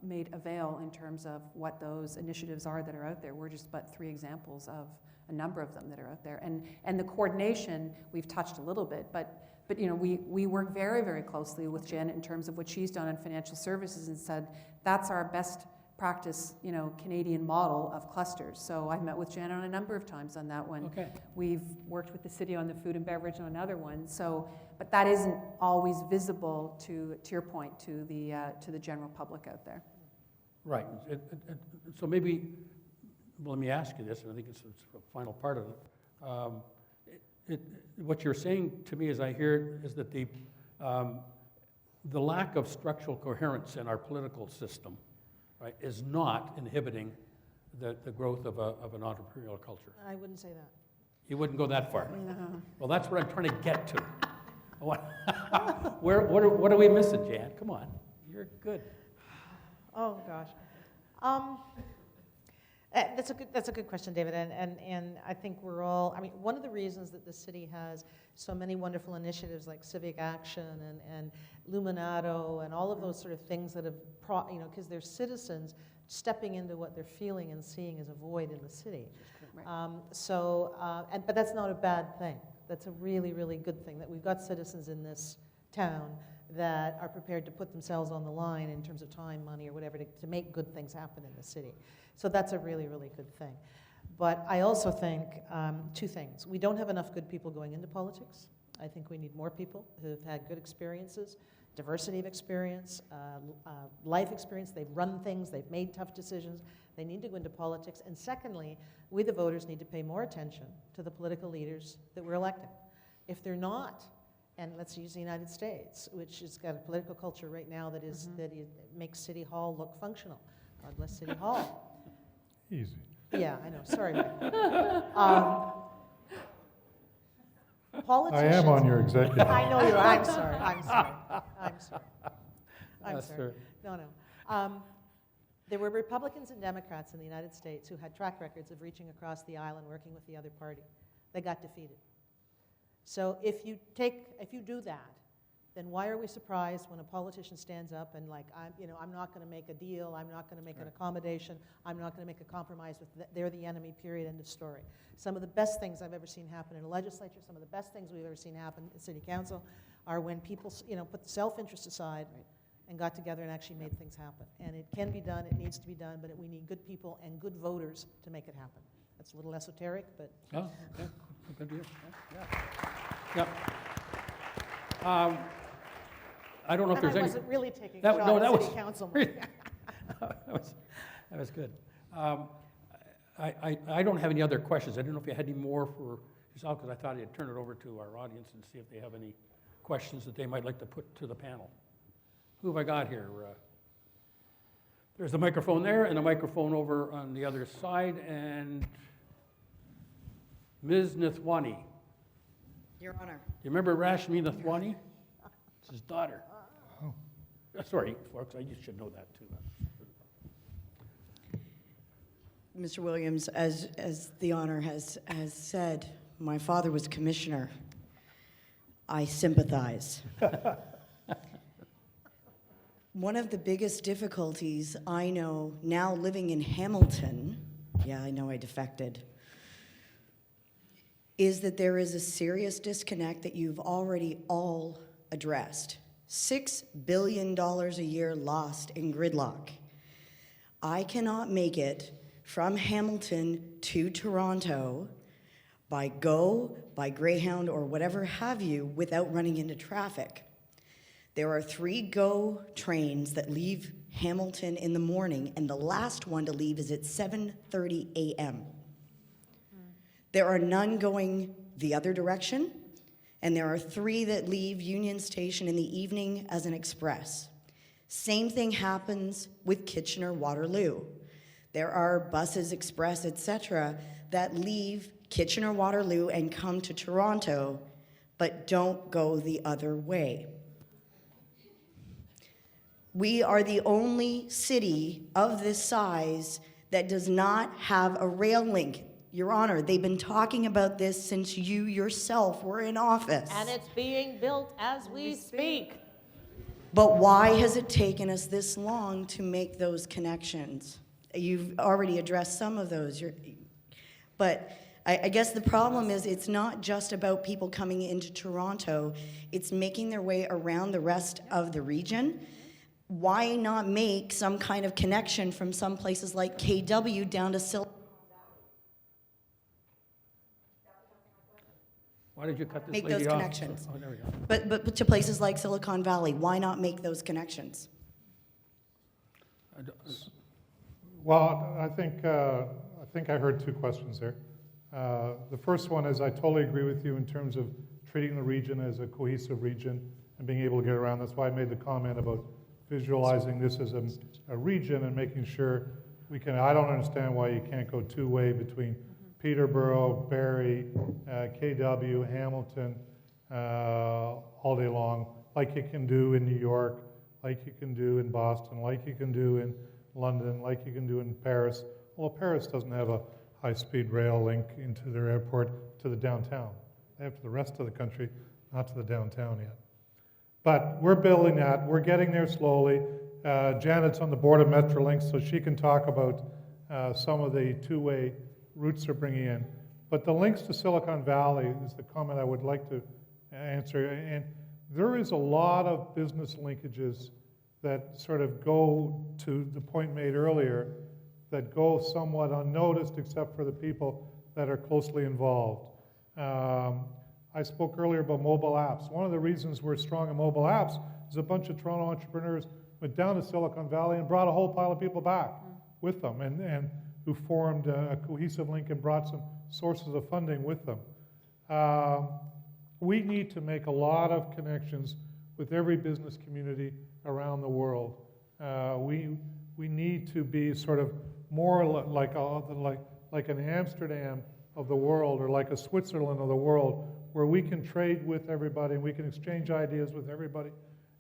C: made avail in terms of what those initiatives are that are out there. We're just but 3 examples of a number of them that are out there. And the coordination, we've touched a little bit, but we work very, very closely with Janet in terms of what she's done in financial services and said, that's our best practice, Canadian model of clusters. So I met with Janet on a number of times on that one.
A: Okay.
C: We've worked with the city on the food and beverage on another one. So, but that isn't always visible to your point, to the general public out there.
A: Right. So maybe, well, let me ask you this, and I think it's the final part of it. What you're saying to me, as I hear it, is that the lack of structural coherence in our political system, right, is not inhibiting the growth of an entrepreneurial culture.
B: I wouldn't say that.
A: You wouldn't go that far.
C: No.
A: Well, that's what I'm trying to get to. What are we missing, Jan? Come on, you're good.
B: Oh, gosh. That's a good question, David, and I think we're all, one of the reasons that the city has so many wonderful initiatives like Civic Action and Luminato and all of those sort of things that have, because they're citizens stepping into what they're feeling and seeing as a void in the city.
C: Right.
B: But that's not a bad thing. That's a really, really good thing that we've got citizens in this town that are prepared to put themselves on the line in terms of time, money, or whatever to make good things happen in the city. So that's a really, really good thing. But I also think 2 things. We don't have enough good people going into politics. I think we need more people who've had good experiences, diversity of experience, life experience. They've run things, they've made tough decisions. They need to go into politics. And secondly, we the voters need to pay more attention to the political leaders that we're electing. If they're not, and let's use the United States, which has got a political culture right now that makes City Hall look functional. God bless City Hall.
D: Easy.
B: Yeah, I know. Sorry, Mike.
D: I
B: Politicians.
D: am on your executive.
B: I know you are. I'm sorry.
A: That's true.
B: No. There were Republicans and Democrats in the United States who had track records of reaching across the aisle and working with the other party. They got defeated. So if you do that, then why are we surprised when a politician stands up and I'm not going to make a deal, I'm not going to make an accommodation, I'm not going to make a compromise with they're the enemy, period, end of story. Some of the best things I've ever seen happen in a legislature, some of the best things we've ever seen happen in city council are when people put self-interest aside and got together and actually made things happen. And it can be done, it needs to be done, but we need good people and good voters to make it happen. That's a little esoteric, but...
A: Oh, okay. Good deal. Yeah. I don't know if there's any...
B: I wasn't really taking
A: that,
B: a shot
A: no,
B: at
A: that
B: city
A: was,
B: council.
A: that was good. I don't have any other questions. I didn't know if you had any more for yourself, because I thought I'd turn it over to our audience and see if they have any questions that they might like to put to the panel. Who have I got here? There's a microphone there and a microphone over on the other side, and Ms. Nathwani.
E: Your Honor.
A: You remember Rashmi Nathwani? It's his daughter.
D: Oh.
A: Sorry, folks, you should know that too.
E: Mr. Williams, as the Honor has said, my father was commissioner. I sympathize. One of the biggest difficulties I know now living in Hamilton, yeah, I know I defected, is that there is a serious disconnect that you've already all addressed. $6 billion a year lost in gridlock. I cannot make it from Hamilton to Toronto by GO, by Greyhound, or whatever have you without running into traffic. There are 3 GO trains that leave Hamilton in the morning, and the last one to leave is at 7:30 a.m. There are none going the other direction, and there are 3 that leave Union Station in the evening as an express. Same thing happens with Kitchener-Waterloo. There are buses, express, etc., that leave Kitchener-Waterloo and come to Toronto, but don't go the other way. We are the only city of this size that does not have a rail link. Your Honor, they've been talking about this since you yourself were in office.
B: And it's being built as we speak.
E: But why has it taken us this long to make those connections? You've already addressed some of those. But I guess the problem is it's not just about people coming into Toronto. It's making their way around the rest of the region. Why not make some kind of connection from some places like KW down to Silicon?
A: Why did you cut this
E: Make
A: lady
E: those
A: off?
E: connections.
A: Oh, there we go.
E: But to places like Silicon Valley, why not make those connections?
D: Well, I think I heard two questions there. The first one is I totally agree with you in terms of treating the region as a cohesive region and being able to get around. That's why I made the comment about visualizing this as a region and making sure we can. I don't understand why you can't go two-way between Peterborough, Barrie, KW, Hamilton, all day long, like you can do in New York, like you can do in Boston, like you can do in London, like you can do in Paris. Well, Paris doesn't have a high-speed rail link into their airport to the downtown. They have to the rest of the country, not to the downtown yet. But we're building that. We're getting there slowly. Janet's on the board of Metrolinx, so she can talk about some of the two-way routes they're bringing in. But the links to Silicon Valley is the comment I would like to answer. And there is a lot of business linkages that sort of go to the point made earlier, that go somewhat unnoticed except for the people that are closely involved. I spoke earlier about mobile apps. One of the reasons we're strong in mobile apps is a bunch of Toronto entrepreneurs went down to Silicon Valley and brought a whole pile of people back with them, and who formed a cohesive link and brought some sources of funding with them. We need to make a lot of connections with every business community around the world. We need to be sort of more like an Amsterdam of the world, or like a Switzerland of the world, where we can trade with everybody, we can exchange ideas with everybody,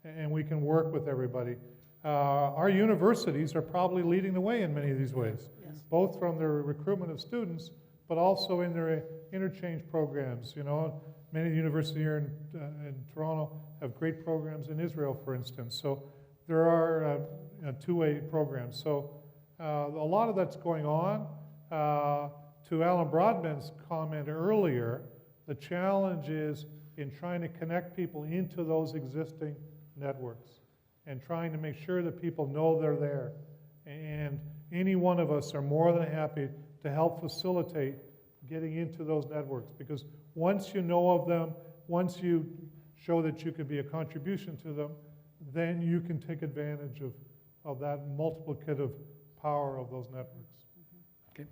D: and we can work with everybody. Our universities are probably leading the way in many of these ways, both from their recruitment of students, but also in their interchange programs. You know, many universities here in Toronto have great programs in Israel, for instance. So there are two-way programs. So a lot of that's going on. To Alan Broadbent's comment earlier, the challenge is in trying to connect people into those existing networks and trying to make sure that people know they're there. And any one of us are more than happy to help facilitate getting into those networks, because once you know of them, once you show that you can be a contribution to them, then you can take advantage of that multiplicative power of those networks.
A: Okay.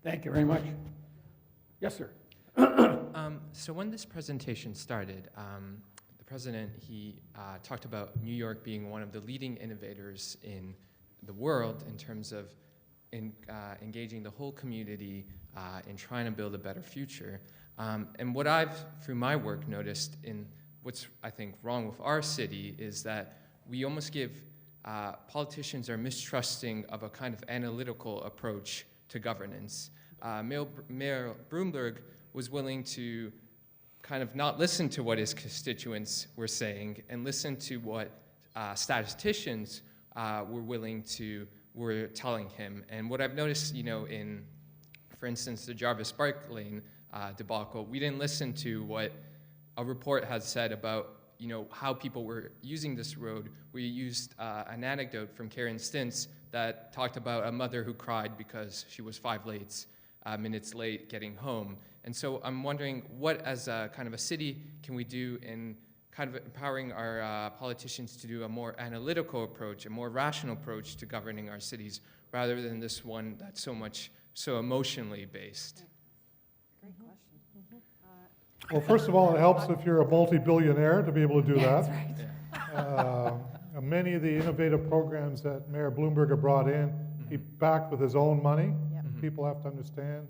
A: Thank you very much. Yes, sir.
F: So when this presentation started, the president, he talked about New York being one of the leading innovators in the world in terms of engaging the whole community in trying to build a better future. And what I've, through my work, noticed in what's, I think, wrong with our city is that we almost give, politicians are mistrusting of a kind of analytical approach to governance. Mayor Bloomberg was willing to kind of not listen to what his constituents were saying and listen to what statisticians were telling him. And what I've noticed, you know, in, for instance, the Jarvis Bike Lane debacle, we didn't listen to what a report has said about, you know, how people were using this road. We used an anecdote from Karen Stintz that talked about a mother who cried because she was 5 minutes late getting home. And so I'm wondering, what as a kind of a city can we do in kind of empowering our politicians to do a more analytical approach, a more rational approach to governing our cities, rather than this one that's so emotionally based?
C: Great question.
D: Well, first of all, it helps if you're a multi-billionaire to be able to do that.
C: That's right.
D: Many of the innovative programs that Mayor Bloomberg brought in, he backed with his own money.
B: Yep.
D: People have to understand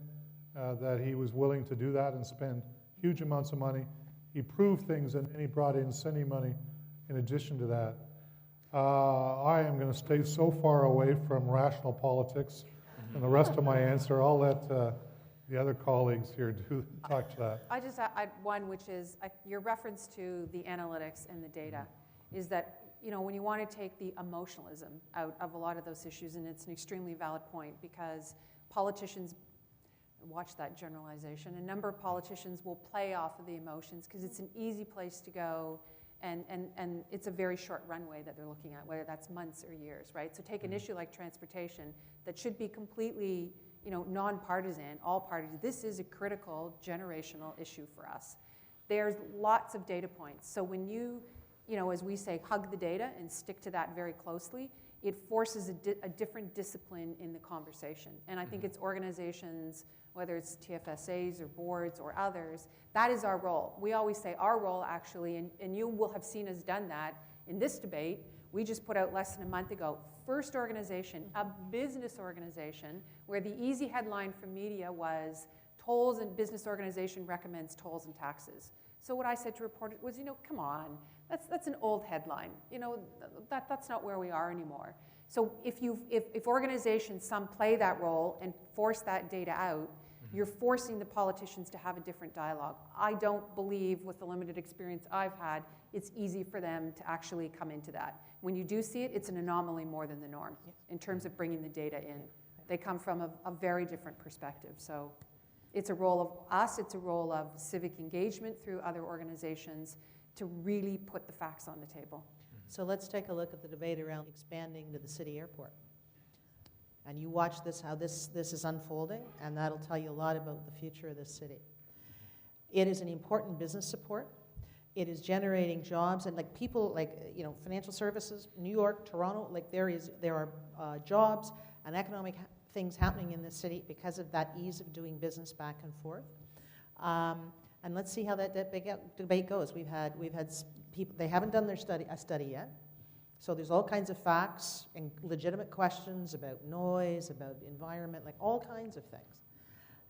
D: that he was willing to do that and spend huge amounts of money. He proved things, and then he brought in city money in addition to that. I am going to stay so far away from rational politics And the rest of my answer, I'll let the other colleagues here talk to that.
C: I just add one, which is your reference to the analytics and the data, is that when you want to take the emotionalism out of a lot of those issues, and it's an extremely valid point, because politicians, watch that generalization, a number of politicians will play off of the emotions because it's an easy place to go, and it's a very short runway that they're looking at, whether that's months or years, right? So take an issue like transportation that should be completely nonpartisan, all parties. This is a critical generational issue for us. There's lots of data points. So when you as we say, hug the data and stick to that very closely, it forces a different discipline in the conversation. And I think it's organizations, whether it's TFSAs or boards or others, that is our role. We always say our role actually, and you will have seen us done that in this debate. We just put out less than a month ago, first organization, a business organization, where the easy headline from media was tolls and business organization recommends tolls and taxes. So what I said to reporters was, come on, that's an old headline. That's not where we are anymore. So if organizations, some play that role and force that data out, you're forcing the politicians to have a different dialogue. I don't believe, with the limited experience I've had, it's easy for them to actually come into that. When you do see it, it's an anomaly more than the norm in terms of bringing the data in. They come from a very different perspective. So it's a role of us, it's a role of civic engagement through other organizations to really put the facts on the table.
B: So let's take a look at the debate around expanding to the city airport. And you watch this, how this is unfolding, and that'll tell you a lot about the future of this city. It is an important business support. It is generating jobs, and people financial services, New York, Toronto, there are jobs and economic things happening in this city because of that ease of doing business back and forth. And let's see how that debate goes. We've had people, they haven't done a study yet. So there's all kinds of facts and legitimate questions about noise, about environment, all kinds of things.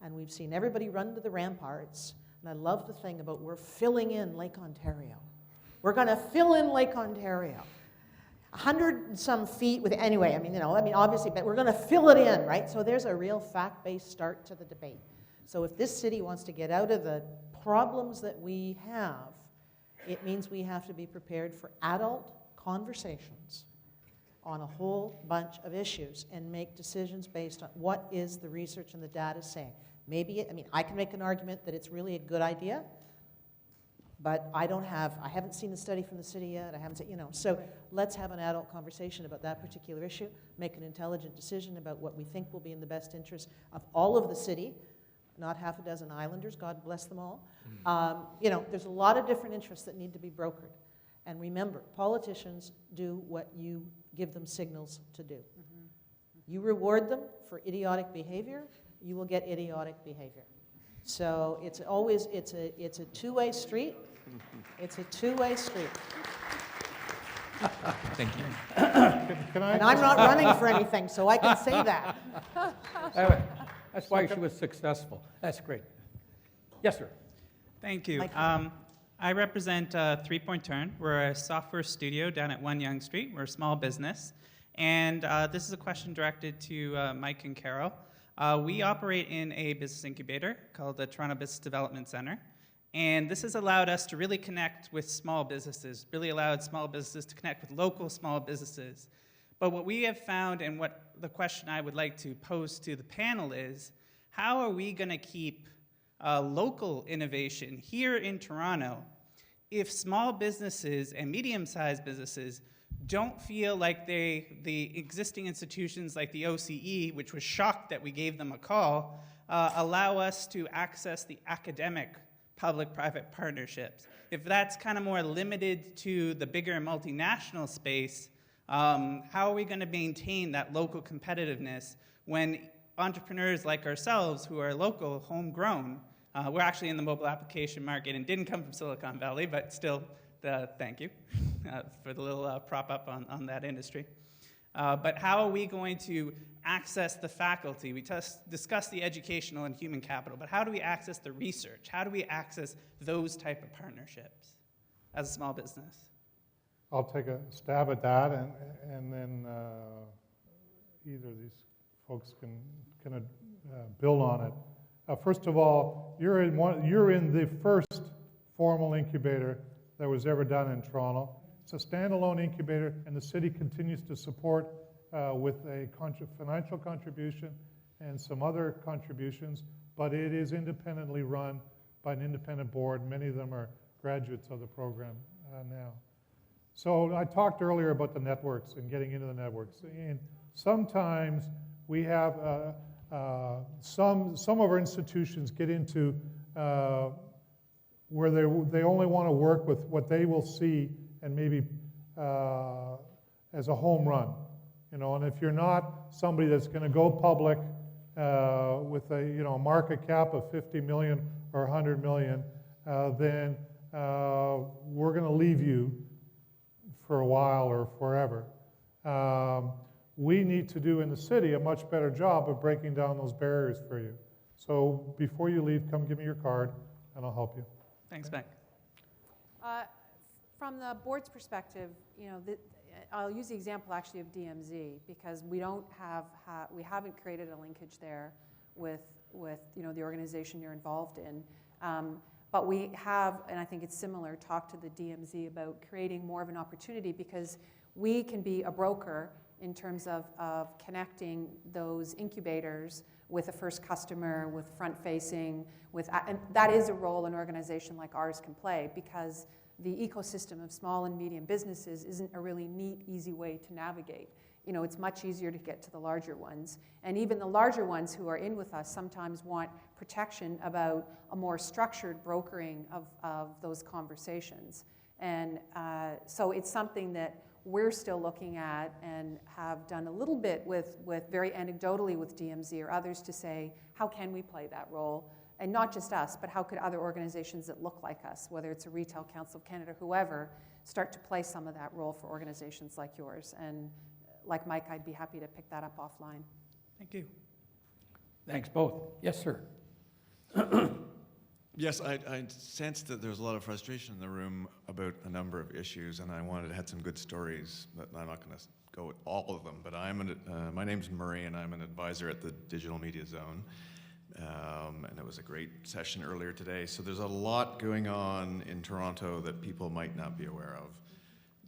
B: And we've seen everybody run to the ramparts. And I love the thing about we're filling in Lake Ontario. We're going to fill in Lake Ontario. 100 and some feet with, anyway, obviously, but we're going to fill it in, right? So there's a real fact-based start to the debate. So if this city wants to get out of the problems that we have, it means we have to be prepared for adult conversations on a whole bunch of issues and make decisions based on what is the research and the data saying. Maybe, I can make an argument that it's really a good idea, but I haven't seen the study from the city yet, so let's have an adult conversation about that particular issue, make an intelligent decision about what we think will be in the best interest of all of the city, not half a dozen islanders, God bless them all. There's a lot of different interests that need to be brokered. And remember, politicians do what you give them signals to do. You reward them for idiotic behavior, you will get idiotic behavior. So it's a two-way street. It's a two-way street.
F: Thank you.
D: Can I
B: And I'm not running for anything, so I can say that.
A: That's why she was successful. That's great. Yes, sir.
G: Thank you.
B: Mike.
G: I represent 3 Point Turn. We're a software studio down at 1 Yonge Street. We're a small business. And this is a question directed to Mike and Carol. We operate in a business incubator called the Toronto Business Development Center. And this has allowed us to really connect with small businesses, really allowed small businesses to connect with local small businesses. But what we have found, and what the question I would like to pose to the panel is, how are we going to keep local innovation here in Toronto if small businesses and medium-sized businesses don't feel like the existing institutions like the OCE, which was shocked that we gave them a call, allow us to access the academic public-private partnerships? If that's kind of more limited to the bigger multinational space, how are we going to maintain that local competitiveness when entrepreneurs like ourselves, who are local, homegrown, we're actually in the mobile application market and didn't come from Silicon Valley, but still, thank you for the little prop up on that industry. But how are we going to access the faculty? We discussed the educational and human capital, but how do we access the research? How do we access those type of partnerships as a small business?
D: I'll take a stab at that, and then either of these folks can kind of build on it. First of all, you're in the first formal incubator that was ever done in Toronto. It's a standalone incubator, and the city continues to support with a financial contribution and some other contributions, but it is independently run by an independent board. Many of them are graduates of the program now. So I talked earlier about the networks and getting into the networks. And sometimes we have some of our institutions get into where they only want to work with what they will see and maybe as a home run, you know. And if you're not somebody that's going to go public with a market cap of 50 million or 100 million, then we're going to leave you for a while or forever. We need to do in the city a much better job of breaking down those barriers for you. So before you leave, come give me your card and I'll help you.
G: Thanks, Beck.
C: From the board's perspective, I'll use the example actually of DMZ because we haven't created a linkage there with the organization you're involved in. But we have, and I think it's similar, talked to the DMZ about creating more of an opportunity because we can be a broker in terms of connecting those incubators with a first customer, with front-facing, and that is a role an organization like ours can play because the ecosystem of small and medium businesses isn't a really neat, easy way to navigate. It's much easier to get to the larger ones. And even the larger ones who are in with us sometimes want protection about a more structured brokering of those conversations. And so it's something that we're still looking at and have done a little bit with very anecdotally with DMZ or others to say, how can we play that role? And not just us, but how could other organizations that look like us, whether it's a Retail Council of Canada, whoever, start to play some of that role for organizations like yours? And like Mike, I'd be happy to pick that up offline.
G: Thank you.
A: Thanks, both. Yes, sir.
H: Yes, I sensed that there was a lot of frustration in the room about a number of issues, and I had some good stories, but I'm not going to go with all of them. But my name's Murray, and I'm an advisor at the Digital Media Zone. And it was a great session earlier today. So there's a lot going on in Toronto that people might not be aware of.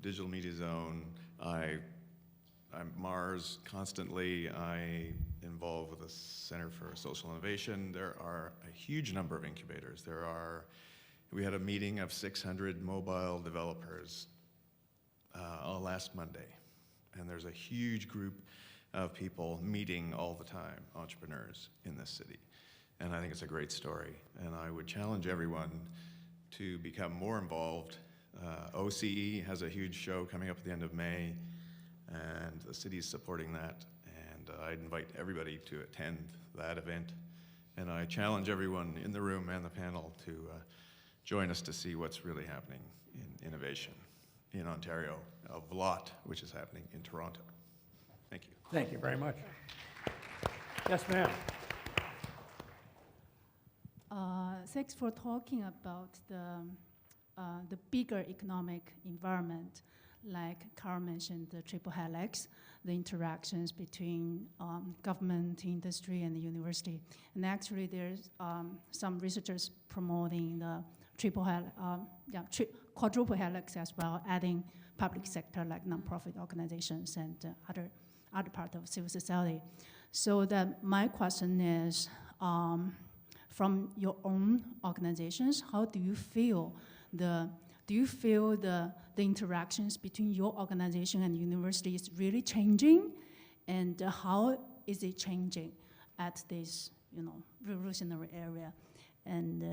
H: Digital Media Zone, I'm Mars constantly. I involved with the Center for Social Innovation. There are a huge number of incubators. We had a meeting of 600 mobile developers last Monday. And there's a huge group of people meeting all the time, entrepreneurs in this city. And I think it's a great story. And I would challenge everyone to become more involved. OCE has a huge show coming up at the end of May, and the city is supporting that. And I'd invite everybody to attend that event. And I challenge everyone in the room and the panel to join us to see what's really happening in innovation in Ontario, a lot which is happening in Toronto. Thank you.
A: Thank you very much. Yes, ma'am.
I: Thanks for talking about the bigger economic environment. Like Carl mentioned, the triple helix, the interactions between government, industry, and the university. And actually, there's some researchers promoting the quadruple helix as well, adding public sector like nonprofit organizations and other part of civil society. So my question is, from your own organizations, how do you feel the interactions between your organization and university is really changing, and how is it changing at this revolutionary area, and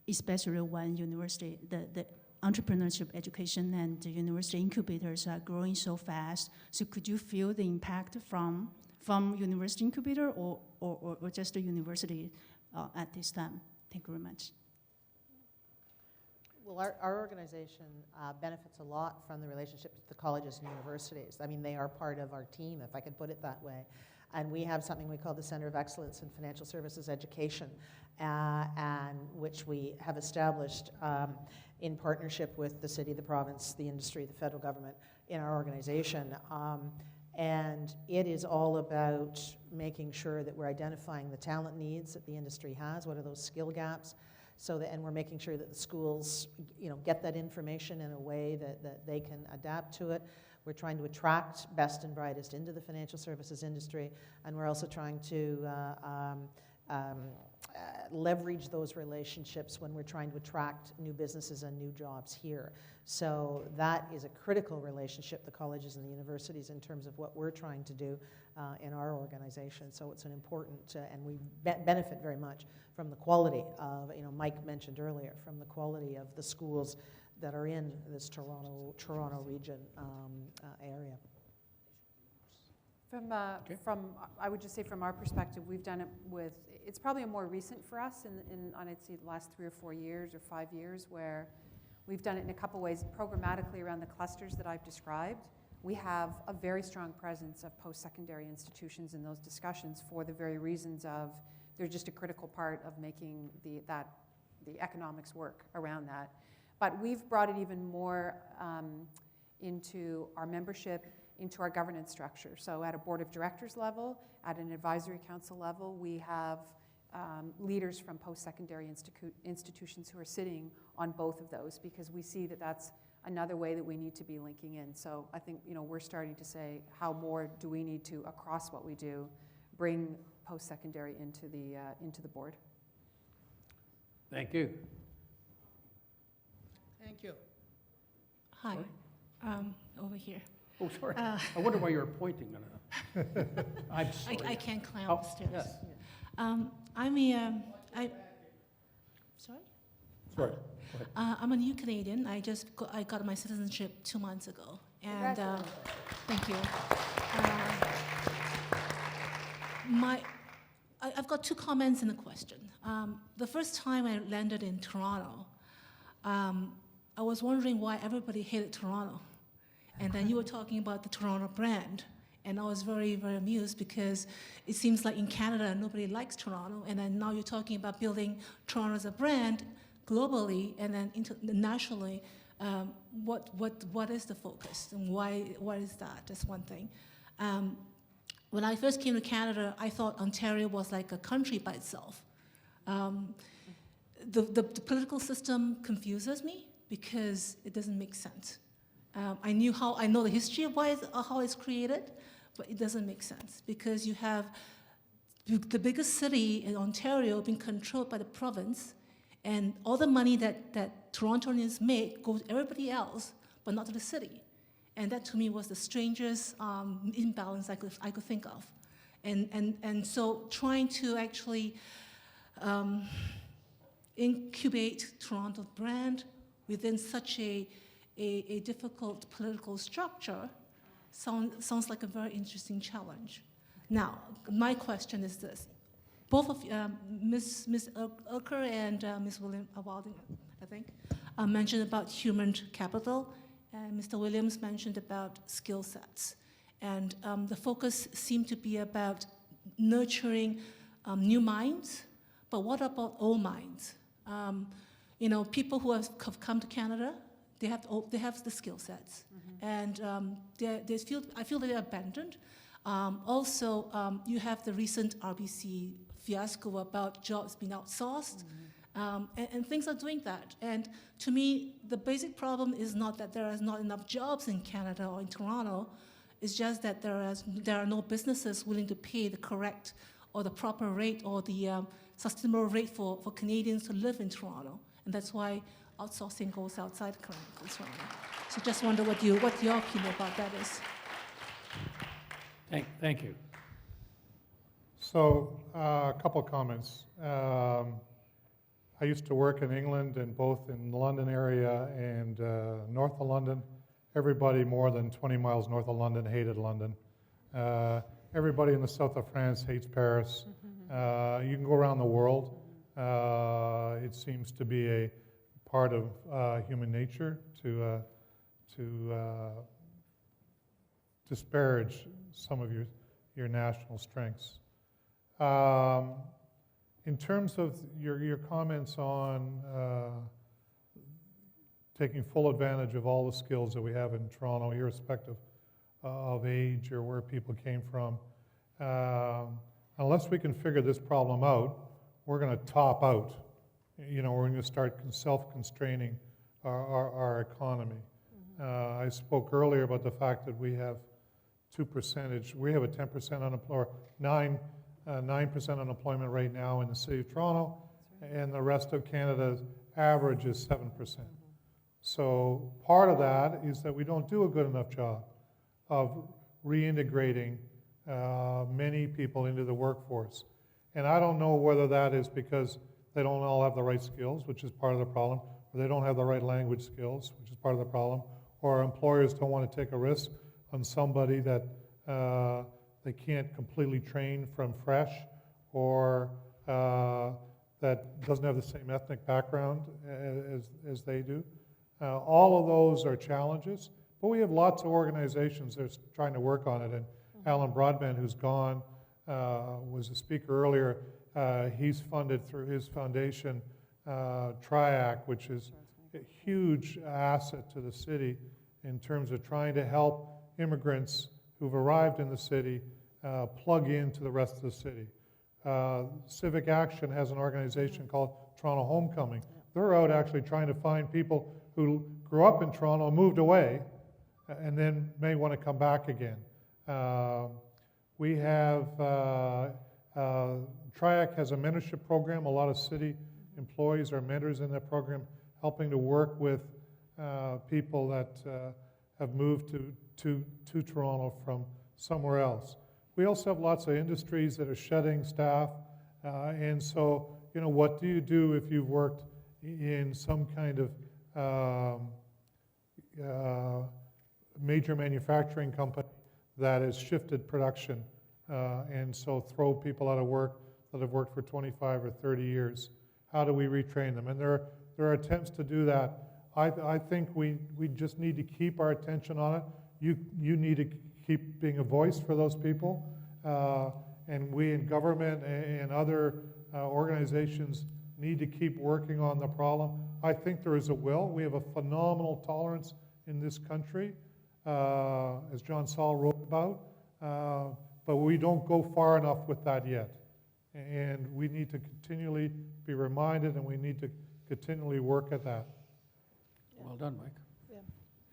I: especially when university the entrepreneurship education and the university incubators are growing so fast. So could you feel the impact from university incubator or just the university at this time? Thank you very much.
B: Well, our organization benefits a lot from the relationship with the colleges and universities. I mean, they are part of our team, if I could put it that way. And we have something we call the Center of Excellence in Financial Services Education, and which we have established in partnership with the city, the province, the industry, the federal government in our organization. And it is all about making sure that we're identifying the talent needs that the industry has, what are those skill gaps, and we're making sure that the schools, get that information in a way that they can adapt to it. We're trying to attract best and brightest into the financial services industry, and we're also trying to leverage those relationships when we're trying to attract new businesses and new jobs here. So that is a critical relationship, the colleges and the universities, in terms of what we're trying to do in our organization. So it's an important, and we benefit very much from the quality of, Mike mentioned earlier, from the quality of the schools that are in this Toronto region area.
C: I would just say from our perspective, we've done it with, it's probably more recent for us on I'd say the last 3 or 4 years or 5 years, where we've done it in a couple ways, programmatically around the clusters that I've described. We have a very strong presence of post-secondary institutions in those discussions for the very reasons of they're just a critical part of making the economics work around that. But we've brought it even more into our membership, into our governance structure. So at a board of directors level, at an advisory council level, we have leaders from post-secondary institutions who are sitting on both of those, because we see that that's another way that we need to be linking in. So I think we're starting to say, how more do we need to, across what we do, bring post-secondary into the board.
A: Thank you.
J: Thank you.
I: Hi, over here.
A: Oh, sorry. I wonder why you're pointing. I'm sorry.
I: I can't climb
A: Oh,
I: the stairs.
A: yes.
I: Sorry?
A: Sorry.
I: I'm a new Canadian. I got my citizenship 2 months ago, and thank you. I've got 2 comments and a question. The first time I landed in Toronto, I was wondering why everybody hated Toronto, and then you were talking about the Toronto brand, and I was very, very amused, because it seems like in Canada nobody likes Toronto, and then now you're talking about building Toronto as a brand globally and then internationally. What is the focus, and why is that? That's one thing. When I first came to Canada, I thought Ontario was like a country by itself. The political system confuses me because it doesn't make sense. I know the history of how it's created, but it doesn't make sense, because you have the biggest city in Ontario being controlled by the province, and all the money that Torontonians make goes to everybody else, but not to the city. And that to me was the strangest imbalance I could think of. And so trying to actually incubate Toronto brand within such a difficult political structure sounds like a very interesting challenge. Now, my question is this. Both of Ms. Urker and Ms. Walding, I think, mentioned about human capital, and Mr. Williams mentioned about skill sets. And the focus seemed to be about nurturing new minds, but what about old minds? People who have come to Canada, they have the skill sets, and I feel that they're abandoned. Also, you have the recent RBC fiasco about jobs being outsourced, and things are doing that. And to me, the basic problem is not that there is not enough jobs in Canada or in Toronto. It's just that there are no businesses willing to pay the correct or the proper rate or the sustainable rate for Canadians to live in Toronto. And that's why outsourcing goes outside Toronto. So just wonder what your opinion about that is.
A: Thank you.
D: So a couple of comments. I used to work in England, and both in the London area and north of London. Everybody more than 20 miles north of London hated London. Everybody in the south of France hates Paris. You can go around the world. It seems to be a part of human nature to disparage some of your national strengths. In terms of your comments on taking full advantage of all the skills that we have in Toronto, irrespective of age or where people came from. Unless we can figure this problem out, we're going to top out. We're going to start self-constraining our economy. I spoke earlier about the fact that we have we have a 10% or 9% unemployment rate now in the city of Toronto, and the rest of Canada's average is 7%. So part of that is that we don't do a good enough job of reintegrating many people into the workforce. And I don't know whether that is because they don't all have the right skills, which is part of the problem, or they don't have the right language skills, which is part of the problem, or employers don't want to take a risk on somebody that they can't completely train from fresh, or that doesn't have the same ethnic background as they do. All of those are challenges, but we have lots of organizations that are trying to work on it. And Alan Broadbent, who's gone, was a speaker earlier. He's funded through his foundation, TRIAC, which is a huge asset to the city in terms of trying to help immigrants who've arrived in the city plug into the rest of the city. Civic Action has an organization called Toronto Homecoming. They're out actually trying to find people who grew up in Toronto, moved away, and then may want to come back again. We have, TRIAC has a mentorship program. A lot of city employees are mentors in that program, helping to work with people that have moved to Toronto from somewhere else. We also have lots of industries that are shedding staff, and so, what do you do if you've worked in some kind of major manufacturing company that has shifted production, and so throw people out of work that have worked for 25 or 30 years? How do we retrain them? And there are attempts to do that. I think we just need to keep our attention on it. You need to keep being a voice for those people, and we in government and other organizations need to keep working on the problem. I think there is a will. We have a phenomenal tolerance in this country, as John Saul wrote about, but we don't go far enough with that yet. And we need to continually be reminded, and we need to continually work at that.
A: Well done, Mike.
B: Yeah.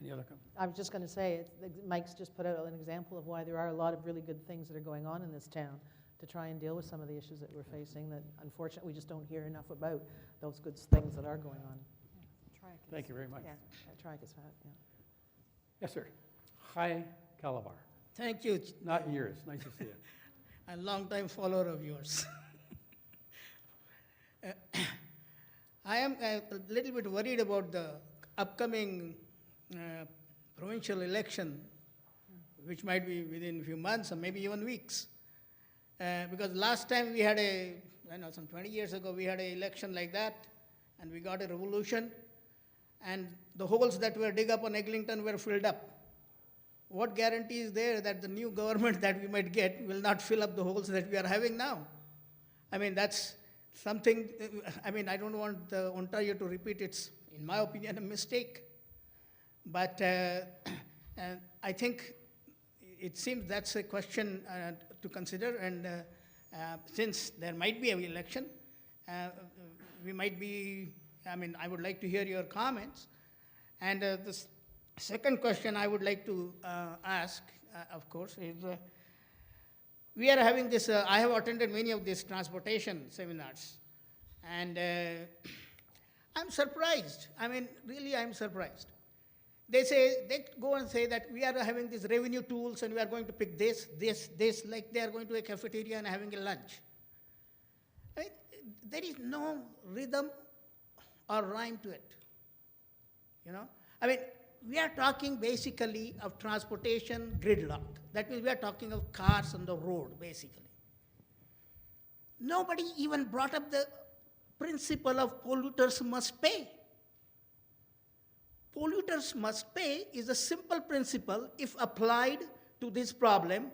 A: Any other comments?
B: I was just going to say, Mike's just put out an example of why there are a lot of really good things that are going on in this town to try and deal with some of the issues that we're facing that unfortunately we just don't hear enough about, those good things that are going on.
A: Thank you very much.
B: Yeah, try to yeah.
A: Yes, sir. Hi, Calabar.
J: Thank you.
A: Not yours. Nice to see you.
J: A long-time follower of yours. I am a little bit worried about the upcoming provincial election, which might be within a few months or maybe even weeks. Because last time we had some 20 years ago, we had an election like that, and we got a revolution, and the holes that were dug up on Eglinton were filled up. What guarantee is there that the new government that we might get will not fill up the holes that we are having now? I mean, that's something, I don't want Ontario to repeat its, in my opinion, a mistake. But I think it seems that's a question to consider, and since there might be an election, we might be, I would like to hear your comments. And the second question I would like to ask, of course, is we are having this, I have attended many of these transportation seminars, and I'm surprised. Really I'm surprised. They go and say that we are having these revenue tools and we are going to pick this, like they are going to a cafeteria and having a lunch. There is no rhythm or rhyme to it, we are talking basically of transportation gridlock. That means we are talking of cars on the road, basically. Nobody even brought up the principle of polluters must pay. Polluters must pay is a simple principle, if applied to this problem,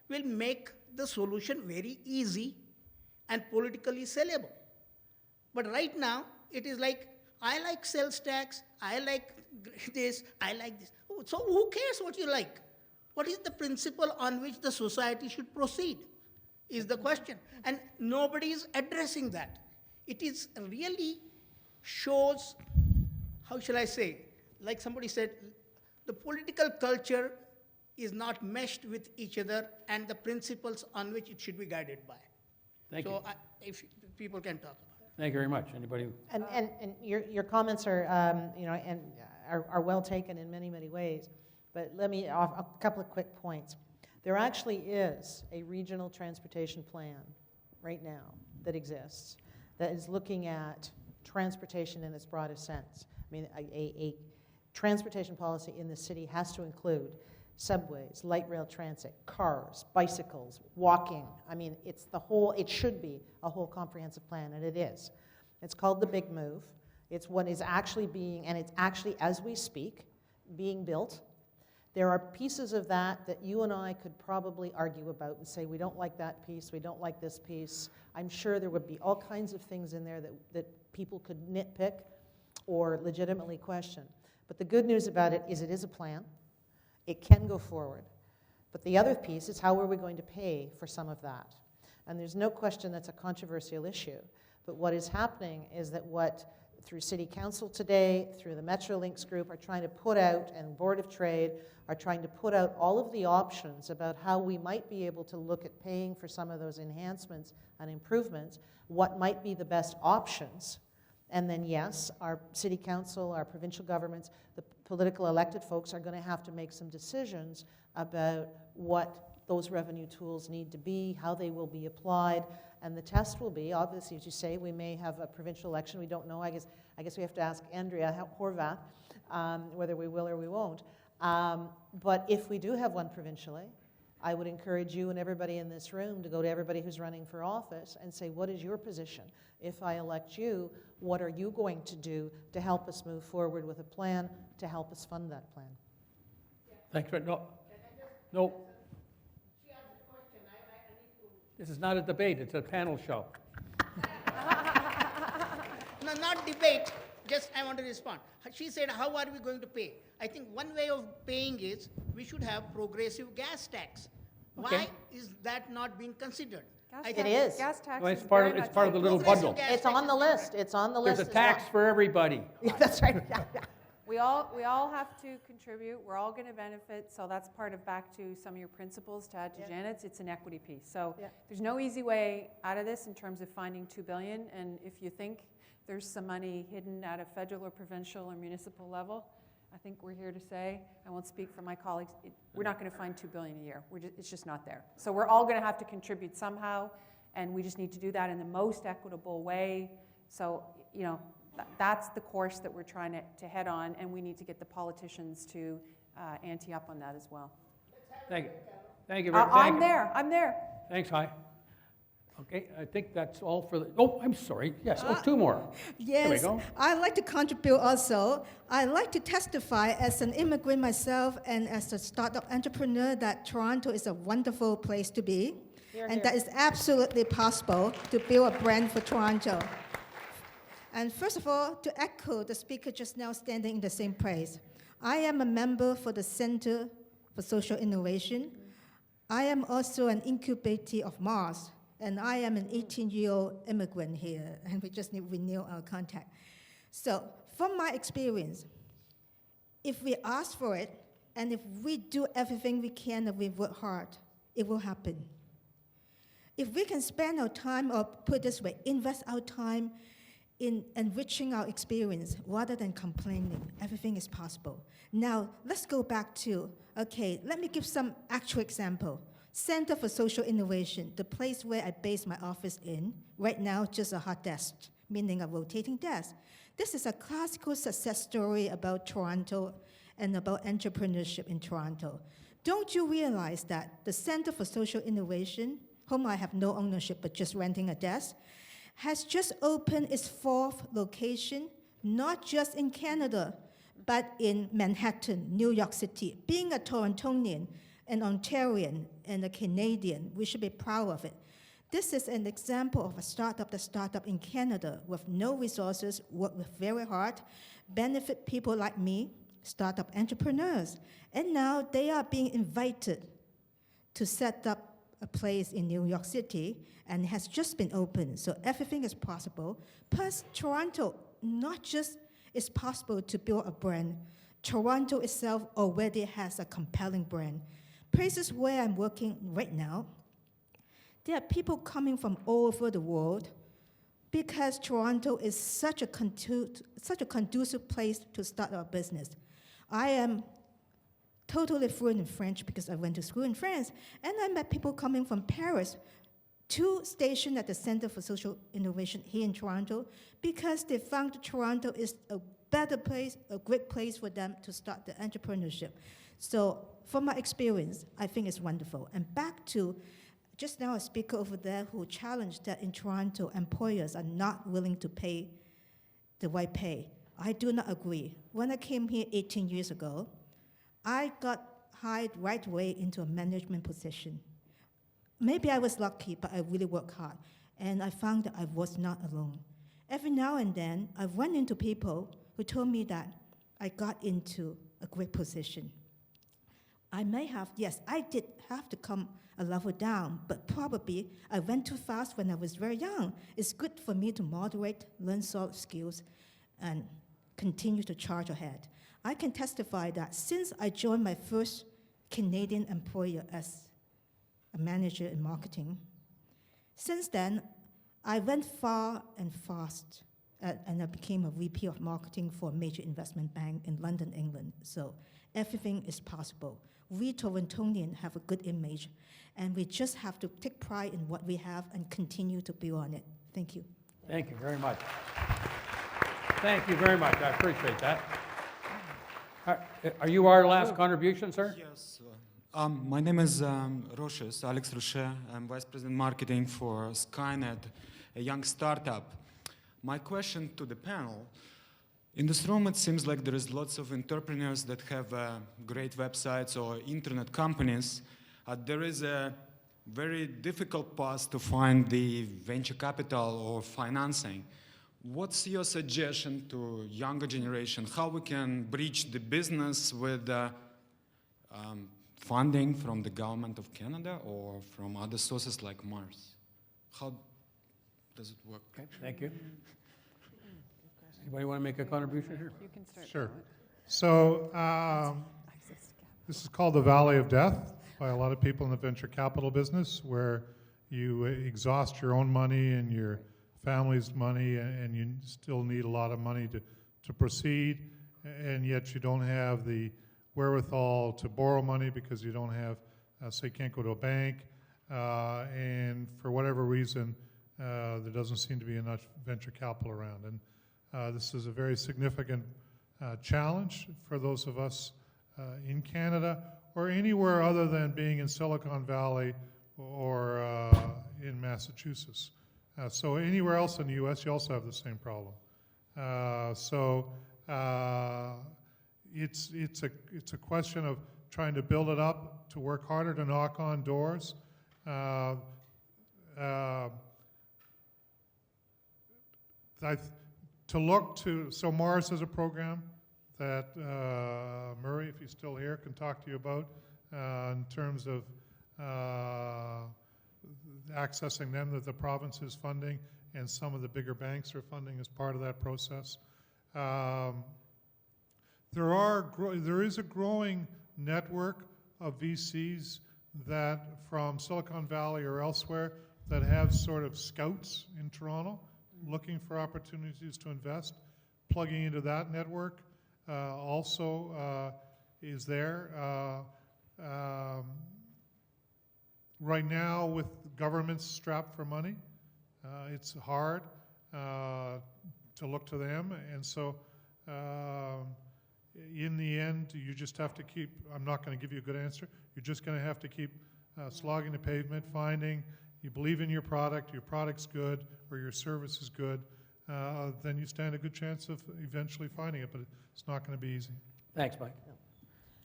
J: will make the solution very easy and politically sellable. But right now, it is like, I like sales tax, I like this, I like this. So who cares what you like? what is the principle on which the society should proceed, is the question. And nobody is addressing that. It is really shows, how shall I say, like somebody said, the political culture is not meshed with each other and the principles on which it should be guided by.
A: Thank you.
J: So if people can talk about it.
A: Thank you very much. Anybody?
B: And your comments are, and are well taken in many, many ways. But let me, a couple of quick points. There actually is a regional transportation plan right now that exists that is looking at transportation in its broadest sense. I mean, a transportation policy in the city has to include subways, light rail transit, cars, bicycles, walking. I mean, it's the whole, it should be a whole comprehensive plan, and it is. It's called the Big Move. It's what is actually being, and it's actually, as we speak, being built. There are pieces of that that you and I could probably argue about and say, we don't like that piece, we don't like this piece. I'm sure there would be all kinds of things in there that people could nitpick or legitimately question. But the good news about it is a plan. It can go forward. But the other piece is, how are we going to pay for some of that? And there's no question that's a controversial issue. But what is happening is that what, through City Council today, through the Metrolinx Group, are trying to put out, and Board of Trade, are trying to put out all of the options about how we might be able to look at paying for some of those enhancements and improvements, what might be the best options. And then, yes, our City Council, our provincial governments, the political elected folks are going to have to make some decisions about what those revenue tools need to be, how they will be applied, and the test will be, obviously, as you say, we may have a provincial election. We don't know. I guess we have to ask Andrea Horvath whether we will or we won't. But if we do have one provincially, I would encourage you and everybody in this room to go to everybody who's running for office and say, what is your position? If I elect you, what are you going to do to help us move forward with a plan to help us fund that plan?
A: Thanks. No. This is not a debate, it's a panel show.
J: No, not debate, just I want to respond. She said, how are we going to pay? I think one way of paying is we should have progressive gas tax.
A: Okay.
J: Why is that not being considered?
B: It is.
C: Gas tax
A: Well,
C: is
A: it's
C: very
A: part
C: much
A: of the little bundle.
J: Gas
B: It's
J: tax
B: on the
J: is
B: list. It's on the list.
A: There's a
B: as well.
A: tax for everybody.
B: Yeah, that's right. Yeah, yeah.
C: We all have to contribute. We're all going to benefit. So that's part of, back to some of your principles, to add to Janet's, it's an equity piece. So there's no easy way out of this in terms of finding $2 billion. And if you think there's some money hidden at a federal or provincial or municipal level, I think we're here to say, I won't speak for my colleagues, we're not going to find $2 billion a year. It's just not there. So we're all going to have to contribute somehow, and we just need to do that in the most equitable way. So, you know, that's the course that we're trying to head on, and we need to get the politicians to ante up on that as well.
A: Thank you. Thank you.
C: I'm there.
A: Thanks, Hi. Okay, I think that's all for the, oh, I'm sorry. Yes, two more. There we
K: Yes,
A: go.
K: I'd like to contribute also. I'd like to testify as an immigrant myself and as a startup entrepreneur that Toronto is a wonderful place to be, and that is absolutely possible to build a brand for Toronto. And first of all, to echo the speaker just now standing in the same place, I am a member for the Center for Social Innovation. I am also an incubatee of Mars. And I am an 18-year-old immigrant here, and we just need to renew our contact. So from my experience, if we ask for it, and if we do everything we can and we work hard, it will happen. If we can spend our time, or put it this way, invest our time in enriching our experience rather than complaining, everything is possible. Now, let's go back to, okay, let me give some actual example. Center for Social Innovation, the place where I base my office in, right now just a hot desk, meaning a rotating desk. This is a classical success story about Toronto and about entrepreneurship in Toronto. Don't you realize that the Center for Social Innovation, whom I have no ownership but just renting a desk, has just opened its 4th location, not just in Canada, but in Manhattan, New York City. Being a Torontonian, an Ontarian, and a Canadian, we should be proud of it. This is an example of a startup in Canada with no resources, work with very hard, benefit people like me, startup entrepreneurs. And now they are being invited to set up a place in New York City, and it has just been opened. So everything is possible. Plus, Toronto, not just is possible to build a brand, Toronto itself already has a compelling brand. Places where I'm working right now, there are people coming from all over the world because Toronto is such a conducive place to start our business. I am totally fluent in French because I went to school in France, and I met people coming from Paris to station at the Center for Social Innovation here in Toronto because they found Toronto is a better place, a great place for them to start the entrepreneurship. So from my experience, I think it's wonderful. And back to just now a speaker over there who challenged that in Toronto, employers are not willing to pay the right pay. I do not agree. When I came here 18 years ago, I got hired right away into a management position. Maybe I was lucky, but I really worked hard. And I found that I was not alone. Every now and then, I run into people who told me that I got into a great position. I may have, yes, I did have to come a level down, but probably I went too fast when I was very young. It's good for me to moderate, learn solid skills, and continue to charge ahead. I can testify that since I joined my first Canadian employer as a manager in marketing, since then, I went far and fast, and I became a VP of marketing for a major investment bank in London, England. So everything is possible. We Torontonians have a good image, and we just have to take pride in what we have and continue to build on it. Thank you.
A: Thank you very much. Thank you very much. I appreciate that. Are you our last contribution, sir?
L: Yes. My name is Roches, Alex Roche. I'm Vice President Marketing for Skynet, a young startup. My question to the panel, in this room it seems like there is lots of entrepreneurs that have great websites or internet companies. There is a very difficult path to find the venture capital or financing. What's your suggestion to younger generation? How we can bridge the business with funding from the government of Canada or from other sources like Mars? How does it work?
A: Okay, thank you. Anybody want to make a contribution here?
C: You can start.
D: Sure. So this is called the Valley of Death by a lot of people in the venture capital business, where you exhaust your own money and your family's money, and you still need a lot of money to proceed, and yet you don't have the wherewithal to borrow money because you don't have, so you can't go to a bank, and for whatever reason, there doesn't seem to be enough venture capital around. And this is a very significant challenge for those of us in Canada or anywhere other than being in Silicon Valley or in Massachusetts. So anywhere else in the U.S., you also have the same problem. It's a question of trying to build it up, to work harder, to knock on doors. So Mars is a program that Murray, if he's still here, can talk to you about in terms of accessing them, that the province is funding, and some of the bigger banks are funding as part of that process. There is a growing network of VCs that from Silicon Valley or elsewhere that have sort of scouts in Toronto looking for opportunities to invest. Plugging into that network also is there. Right now, with governments strapped for money, it's hard to look to them. And so in the end, you just have to keep, I'm not going to give you a good answer, you're just going to have to keep slogging the pavement, finding, you believe in your product's good, or your service is good, then you stand a good chance of eventually finding it, but it's not going to be easy.
A: Thanks, Mike.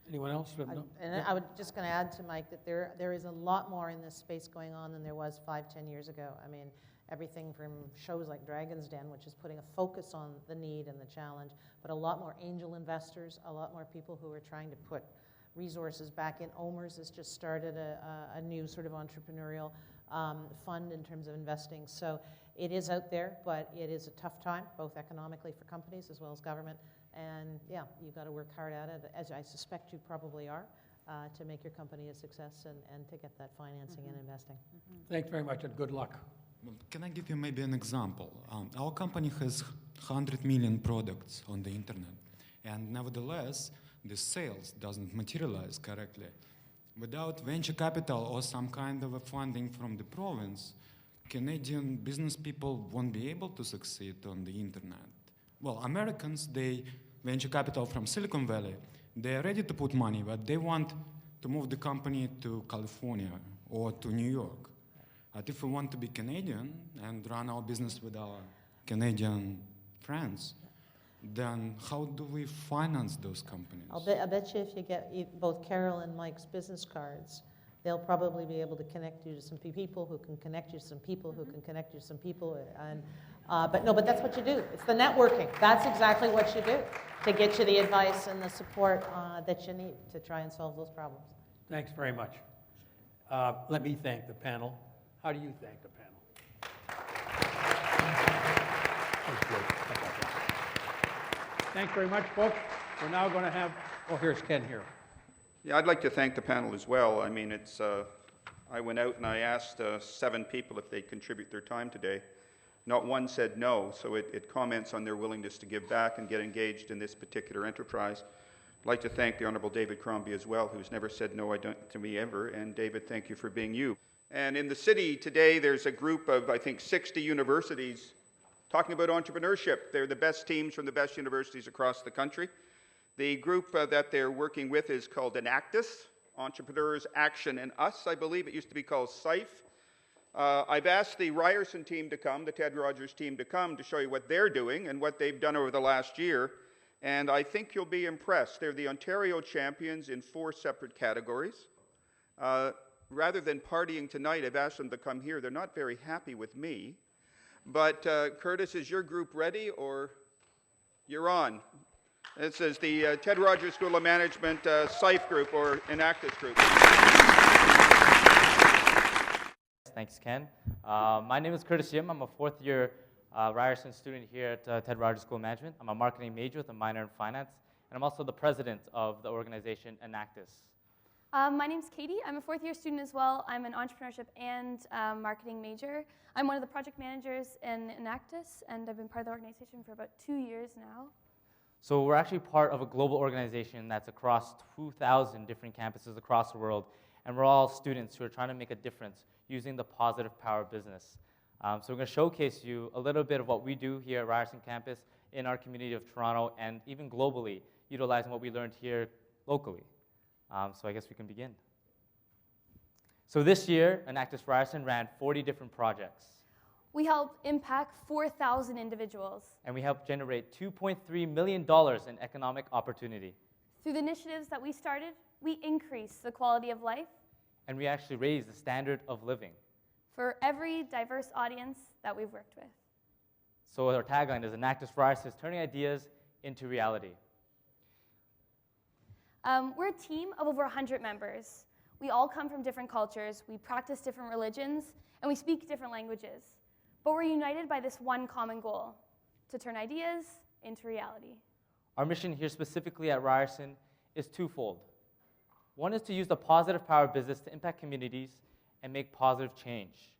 A: Anyone else?
B: I was just going to add to Mike that there is a lot more in this space going on than there was 5-10 years ago. I mean, everything from shows like Dragon's Den, which is putting a focus on the need and the challenge, but a lot more angel investors, a lot more people who are trying to put resources back in. OMERS has just started a new sort of entrepreneurial fund in terms of investing. So it is out there, but it is a tough time, both economically for companies as well as government. And yeah, you've got to work hard at it, as I suspect you probably are, to make your company a success and to get that financing and investing.
A: Thanks very much and good luck.
L: Well, can I give you maybe an example? Our company has 100 million products on the internet, and nevertheless, the sales doesn't materialize correctly. Without venture capital or some kind of a funding from the province, Canadian business people won't be able to succeed on the internet. Well, Americans, venture capital from Silicon Valley, they are ready to put money, but they want to move the company to California or to New York. But if we want to be Canadian and run our business with our Canadian friends, then how do we finance those companies?
B: I bet you if you get both Carol and Mike's business cards, they'll probably be able to connect you to some people who can connect you to some people who can connect you to some people. And, but that's what you do. It's the networking. That's exactly what you do to get you the advice and the support that you need to try and solve those problems.
A: Thanks very much. Let me thank the panel. How do you thank the panel? Thanks, Blake. Thanks very much, folks. We're now going to have, oh, here's Ken here.
M: Yeah, I'd like to thank the panel as well. I mean, I went out and I asked 7 people if they'd contribute their time today. Not one said no, so it comments on their willingness to give back and get engaged in this particular enterprise. I'd like to thank the Honourable David Crombie as well, who's never said no to me ever. And David, thank you for being you. And in the city today, there's a group of, I think, 60 universities talking about entrepreneurship. They're the best teams from the best universities across the country. The group that they're working with is called Enactus, Entrepreneurs, Action, and Us, I believe. It used to be called SIFE. I've asked the Ryerson team to come, the Ted Rogers team to come, to show you what they're doing and what they've done over the last year. And I think you'll be impressed. They're the Ontario champions in 4 separate categories. Rather than partying tonight, I've asked them to come here. They're not very happy with me. But Curtis, is your group ready, or you're on? This is the Ted Rogers School of Management SIFE group, or Enactus group.
N: Thanks, Ken. My name is Curtis Yim. I'm a 4th-year Ryerson student here at Ted Rogers School of Management. I'm a marketing major with a minor in finance, and I'm also the president of the organization Enactus.
O: My name's Katie. I'm a 4th-year student as well. I'm an entrepreneurship and marketing major. I'm one of the project managers in Enactus, and I've been part of the organization for about 2 years now.
N: So we're actually part of a global organization that's across 2,000 different campuses across the world, and we're all students who are trying to make a difference using the positive power of business. So we're going to showcase you a little bit of what we do here at Ryerson campus in our community of Toronto and even globally, utilizing what we learned here locally. So I guess we can begin. So this year, Enactus Ryerson ran 40 different projects.
O: We helped impact 4,000 individuals.
N: And we helped generate $2.3 million in economic opportunity.
O: Through the initiatives that we started, we increased the quality of life.
N: And we actually raised the standard of living.
O: For every diverse audience that we've worked with.
N: So our tagline is Enactus Ryerson is turning ideas into reality.
O: We're a team of over 100 members. We all come from different cultures, we practice different religions, and we speak different languages. But we're united by this one common goal, to turn ideas into reality.
N: Our mission here specifically at Ryerson is twofold. One is to use the positive power of business to impact communities and make positive change.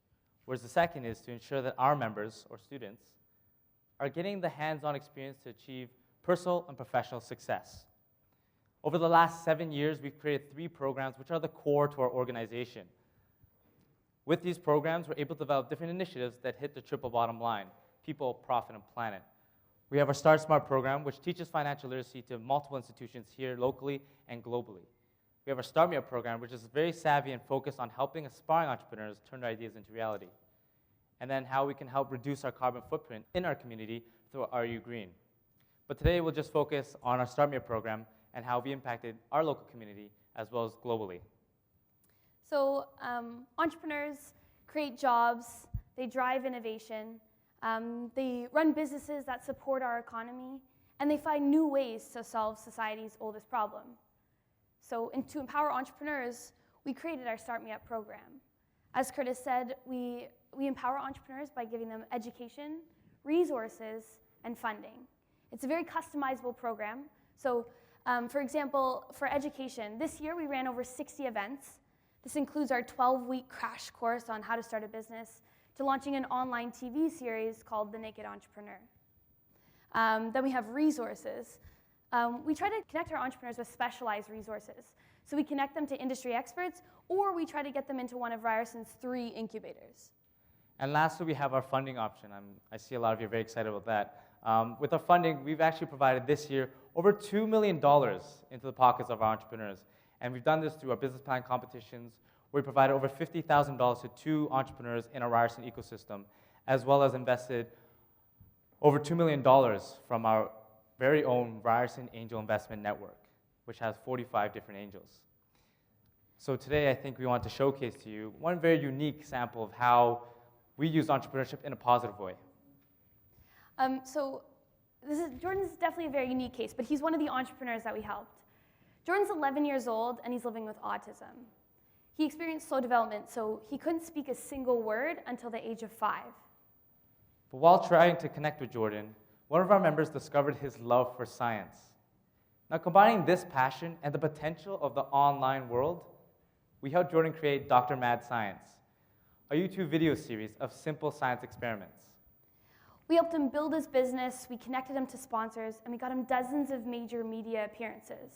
N: Whereas the second is to ensure that our members, or students, are getting the hands-on experience to achieve personal and professional success. Over the last 7 years, we've created 3 programs which are the core to our organization. With these programs, we're able to develop different initiatives that hit the triple bottom line: people, profit, and planet. We have our Start Smart program, which teaches financial literacy to multiple institutions here locally and globally. We have our Start Me Up program, which is very savvy and focused on helping aspiring entrepreneurs turn their ideas into reality. And then how we can help reduce our carbon footprint in our community through RU Green. But today, we'll just focus on our Start Me Up program and how we impacted our local community as well as globally.
O: So entrepreneurs create jobs, they drive innovation, they run businesses that support our economy, and they find new ways to solve society's oldest problem. So to empower entrepreneurs, we created our Start Me Up program. As Curtis said, we empower entrepreneurs by giving them education, resources, and funding. It's a very customizable program. So for example, for education, this year we ran over 60 events. This includes our 12-week crash course on how to start a business, to launching an online TV series called The Naked Entrepreneur. Then we have resources. We try to connect our entrepreneurs with specialized resources. So we connect them to industry experts, or we try to get them into one of Ryerson's 3 incubators.
N: And lastly, we have our funding option. I see a lot of you are very excited about that. With our funding, we've actually provided this year over $2 million into the pockets of our entrepreneurs. And we've done this through our business plan competitions, where we provided over $50,000 to 2 entrepreneurs in our Ryerson ecosystem, as well as invested over $2 million from our very own Ryerson Angel Investment Network, which has 45 different angels. So today, I think we want to showcase to you one very unique sample of how we use entrepreneurship in a positive way.
O: Jordan's definitely a very unique case, but he's one of the entrepreneurs that we helped. Jordan's 11 years old, and he's living with autism. He experienced slow development, so he couldn't speak a single word until the age of 5.
N: But while trying to connect with Jordan, one of our members discovered his love for science. Now, combining this passion and the potential of the online world, we helped Jordan create Dr. Mad Science, a YouTube video series of simple science experiments.
O: We helped him build his business, we connected him to sponsors, and we got him dozens of major media appearances.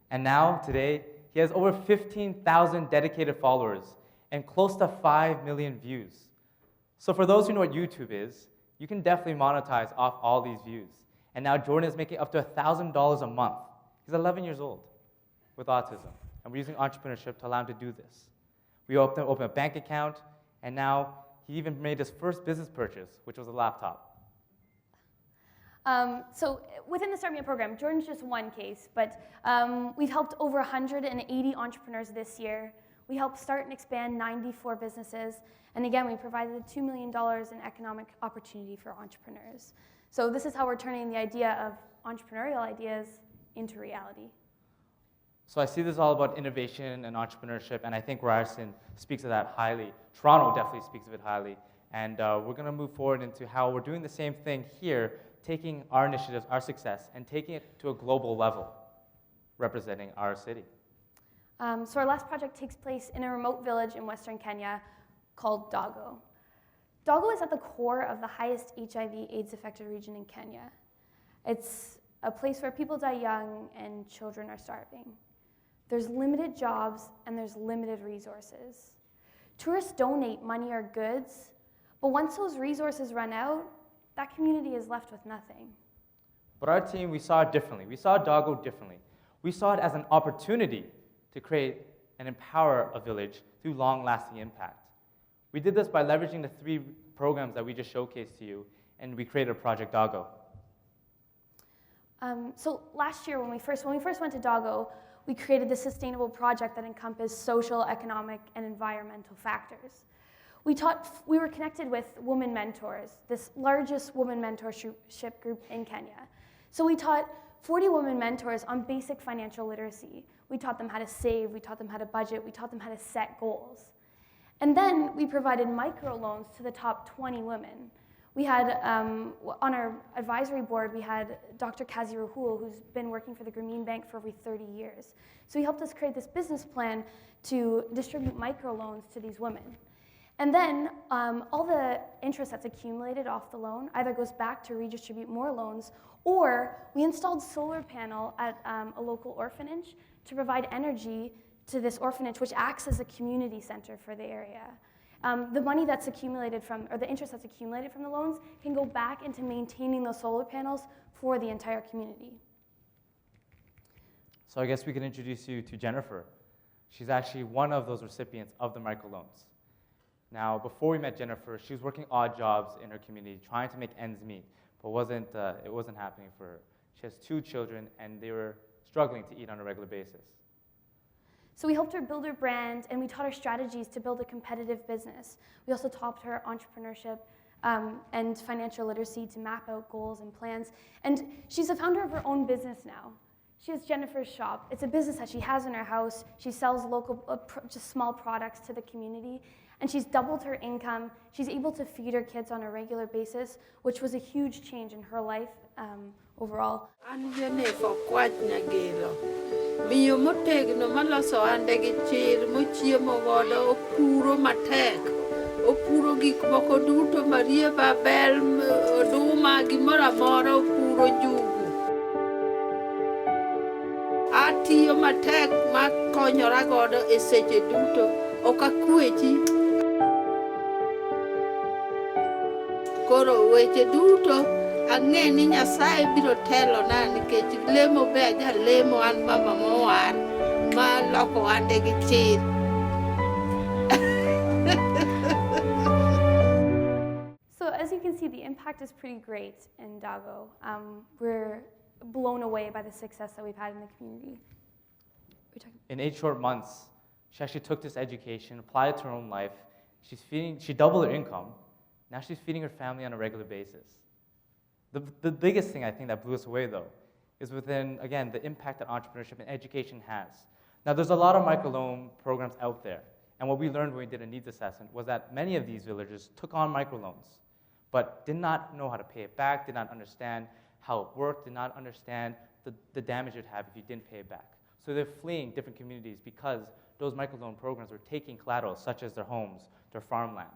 N: And now, today, he has over 15,000 dedicated followers and close to 5 million views. So for those who know what YouTube is, you can definitely monetize off all these views. And now Jordan is making up to $1,000 a month. He's 11 years old with autism, and we're using entrepreneurship to allow him to do this. We helped him open a bank account, and now he even made his first business purchase, which was a laptop.
O: So within the Start Me Up program, Jordan's just one case, but we've helped over 180 entrepreneurs this year. We helped start and expand 94 businesses, and again, we provided $2 million in economic opportunity for entrepreneurs. So this is how we're turning the idea of entrepreneurial ideas into reality.
N: So I see this all about innovation and entrepreneurship, and I think Ryerson speaks of that highly. Toronto definitely speaks of it highly, and we're going to move forward into how we're doing the same thing here, taking our initiatives, our success, and taking it to a global level, representing our city.
O: So our last project takes place in a remote village in Western Kenya called Dago. Dago is at the core of the highest HIV/AIDS affected region in Kenya. It's a place where people die young and children are starving. There's limited jobs and there's limited resources. Tourists donate money or goods, but once those resources run out, that community is left with nothing.
N: But our team, we saw it differently. We saw Dago differently. We saw it as an opportunity to create and empower a village through long-lasting impact. We did this by leveraging the 3 programs that we just showcased to you, and we created Project Dago.
O: So last year, when we first went to Dago, we created this sustainable project that encompassed social, economic, and environmental factors. We were connected with women mentors, this largest women mentorship group in Kenya. So we taught 40 women mentors on basic financial literacy. We taught them how to save, we taught them how to budget, we taught them how to set goals. And then we provided microloans to the top 20 women. We had, on our advisory board, we had Dr. Kazi Rahul, who's been working for the Grameen Bank for over 30 years. So he helped us create this business plan to distribute microloans to these women. And then all the interest that's accumulated off the loan either goes back to redistribute more loans, or we installed solar panel at a local orphanage to provide energy to this orphanage, which acts as a community center for the area. The money that's accumulated from, or the interest that's accumulated from the loans can go back into maintaining those solar panels for the entire community.
N: So I guess we can introduce you to Jennifer. She's actually one of those recipients of the microloans. Now, before we met Jennifer, she was working odd jobs in her community, trying to make ends meet, but it wasn't happening for her. She has 2 children, and they were struggling to eat on a regular basis.
O: So we helped her build her brand, and we taught her strategies to build a competitive business. We also taught her entrepreneurship and financial literacy to map out goals and plans. And she's the founder of her own business now. She has Jennifer's Shop. It's a business that she has in her house. She sells local, just small products to the community. And she's doubled her income. She's able to feed her kids on a regular basis, which was a huge change in her life overall.
P: Miyo motegno maloso ande gi chir mochiemo godo opuro matek, opuro gik moko duto marieba bel oduma gimoro amora opuro njugu. Atiyo matek makonyora godo e seche duto, ok akwechi. Koro weche duto ang'e ni Nyasaye biro telo na nikech lemo be aja lemo an mama mowar ma loko ande gi chir.
O: So as you can see, the impact is pretty great in Dago. We're blown away by the success that we've had in the community.
N: In 8 short months, she actually took this education, applied it to her own life. She doubled her income. Now she's feeding her family on a regular basis. The biggest thing I think that blew us away, though, is within, again, the impact that entrepreneurship and education has. Now, there's a lot of microloan programs out there, and what we learned when we did a needs assessment was that many of these villagers took on microloans, but did not know how to pay it back, did not understand how it worked, did not understand the damage it would have if you didn't pay it back. So they're fleeing different communities because those microloan programs were taking collateral, such as their homes, their farmland.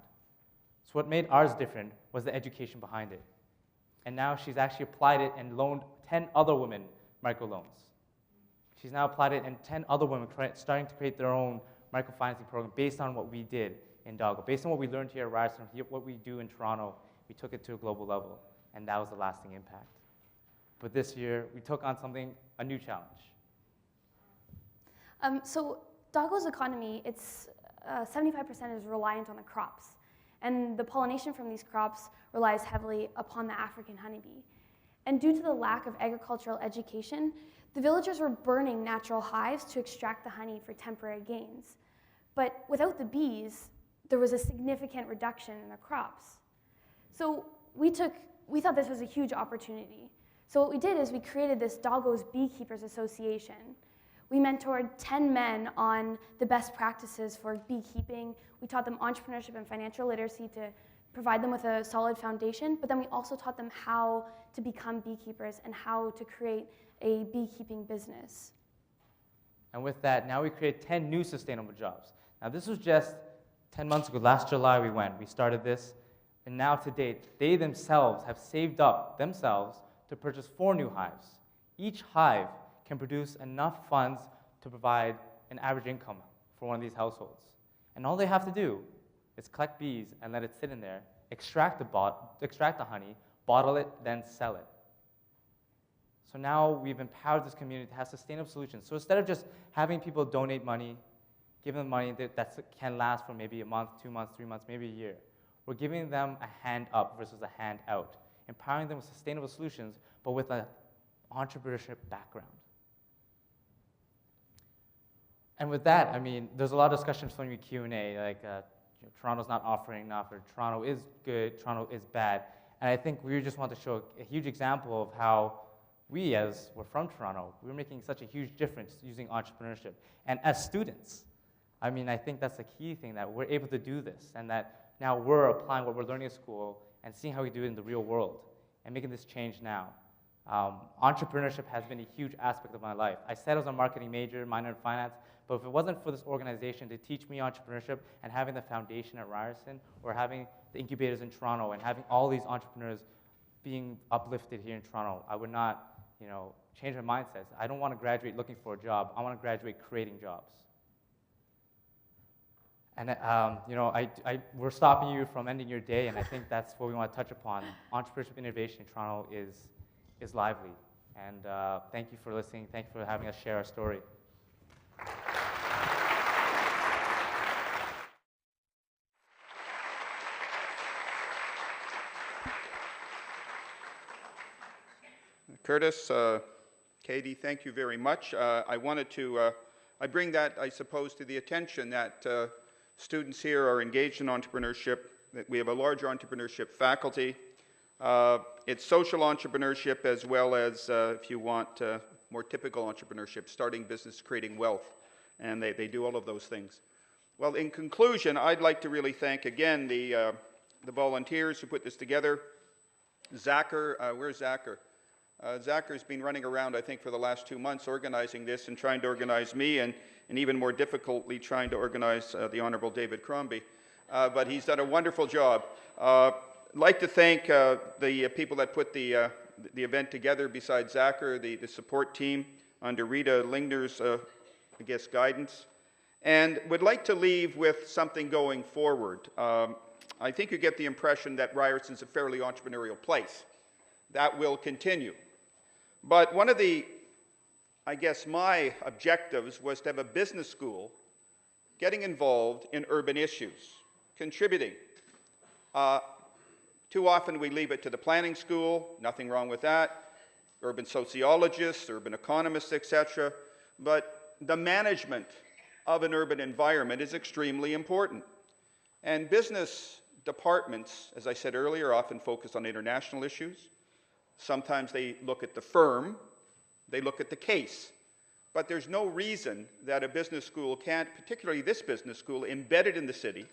N: So what made ours different was the education behind it. And now she's actually applied it and loaned 10 other women microloans. She's now applied it and 10 other women starting to create their own microfinancing program based on what we did in Dago. Based on what we learned here at Ryerson, what we do in Toronto, we took it to a global level, and that was the lasting impact. But this year, we took on a new challenge.
O: So Dago's economy, it's 75% is reliant on the crops. And the pollination from these crops relies heavily upon the African honeybee. And due to the lack of agricultural education, the villagers were burning natural hives to extract the honey for temporary gains. But without the bees, there was a significant reduction in the crops. So we thought this was a huge opportunity. So what we did is we created this Dago's Beekeepers Association. We mentored 10 men on the best practices for beekeeping. We taught them entrepreneurship and financial literacy to provide them with a solid foundation, but then we also taught them how to become beekeepers and how to create a beekeeping business.
N: And with that, now we created 10 new sustainable jobs. Now this was just 10 months ago. Last July we started this, and now to date, they themselves have saved up themselves to purchase 4 new hives. Each hive can produce enough funds to provide an average income for one of these households. And all they have to do is collect bees and let it sit in there, extract the honey, bottle it, then sell it. So now we've empowered this community to have sustainable solutions. So instead of just having people donate money, give them money that can last for maybe a month, 2 months, 3 months, maybe a year, we're giving them a hand up versus a hand out, empowering them with sustainable solutions, but with an entrepreneurship background. And with that, I mean, there's a lot of discussions from your Q&A, like Toronto's not offering enough, or Toronto is good, Toronto is bad. And I think we just want to show a huge example of how we, as we're from Toronto, we're making such a huge difference using entrepreneurship. And as students, I mean, I think that's the key thing, that we're able to do this, and that now we're applying what we're learning at school and seeing how we do it in the real world, and making this change now. Entrepreneurship has been a huge aspect of my life. I said I was a marketing major, minor in finance, but if it wasn't for this organization to teach me entrepreneurship and having the foundation at Ryerson, or having the incubators in Toronto and having all these entrepreneurs being uplifted here in Toronto, I would not, change my mindset. I don't want to graduate looking for a job. I want to graduate creating jobs. And we're stopping you from ending your day, and I think that's what we want to touch upon. Entrepreneurship innovation in Toronto is lively. And thank you for listening. Thank you for having us share our story.
M: Curtis, Katie, thank you very much. I wanted to I bring that, I suppose, to the attention that students here are engaged in entrepreneurship, that we have a large entrepreneurship faculty. It's social entrepreneurship as well as, if you want, more typical entrepreneurship, starting business, creating wealth, and they do all of those things. Well, in conclusion, I'd like to really thank again the volunteers who put this together. Zachar, where's Zachar? Zachar's been running around, I think, for the last 2 months organizing this and trying to organize me, and even more difficultly trying to organize the Honorable David Crombie. But he's done a wonderful job. I'd like to thank the people that put the event together besides Zachar, the support team under Rita Lingner's, I guess, guidance. And would like to leave with something going forward. I think you get the impression that Ryerson's a fairly entrepreneurial place. That will continue. But one of the, I guess, my objectives was to have a business school getting involved in urban issues, contributing. Too often we leave it to the planning school, nothing wrong with that, urban sociologists, urban economists, etc. But the management of an urban environment is extremely important. And business departments, as I said earlier, often focus on international issues. Sometimes they look at the firm, they look at the case. But there's no reason that a business school can't, particularly this business school, embedded in the city,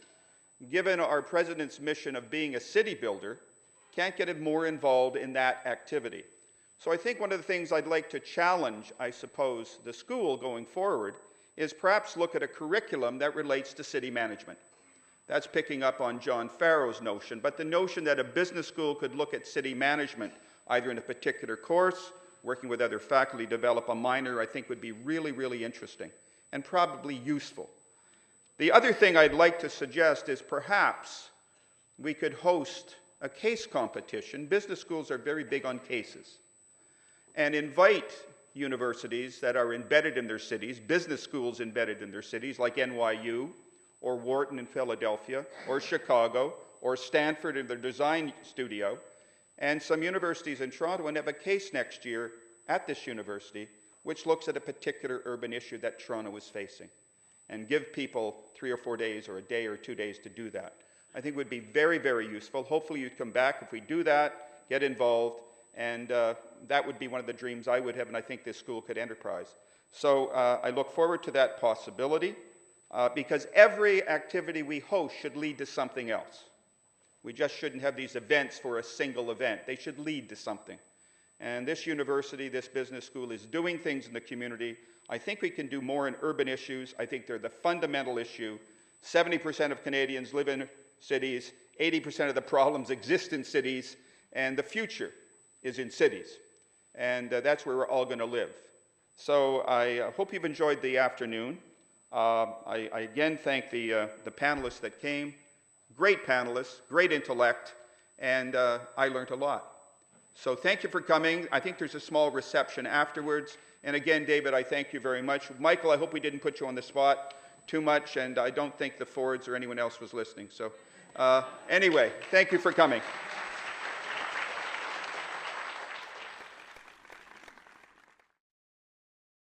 M: given our president's mission of being a city builder, can't get it more involved in that activity. So I think one of the things I'd like to challenge, I suppose, the school going forward is perhaps look at a curriculum that relates to city management. That's picking up on John Farrow's notion, but the notion that a business school could look at city management either in a particular course, working with other faculty to develop a minor, I think would be really, really interesting and probably useful. The other thing I'd like to suggest is perhaps we could host a case competition. Business schools are very big on cases. And invite universities that are embedded in their cities, business schools embedded in their cities, like NYU, or Wharton in Philadelphia, or Chicago, or Stanford in their design studio, and some universities in Toronto, and have a case next year at this university which looks at a particular urban issue that Toronto is facing, and give people 3 or 4 days or a day or 2 days to do that. I think it would be very, very useful. Hopefully you'd come back if we do that, get involved, and that would be one of the dreams I would have, and I think this school could enterprise. So I look forward to that possibility, because every activity we host should lead to something else. We just shouldn't have these events for a single event. They should lead to something. And this university, this business school, is doing things in the community. I think we can do more in urban issues. I think they're the fundamental issue. 70% of Canadians live in cities. 80% of the problems exist in cities. And the future is in cities. And that's where we're all going to live. So I hope you've enjoyed the afternoon. I again thank the panelists that came. Great panelists, great intellect, and I learned a lot. So thank you for coming. I think there's a small reception afterwards. And again, David, I thank you very much. Michael, I hope we didn't put you on the spot too much, and I don't think the Fords or anyone else was listening. So anyway, thank you for coming.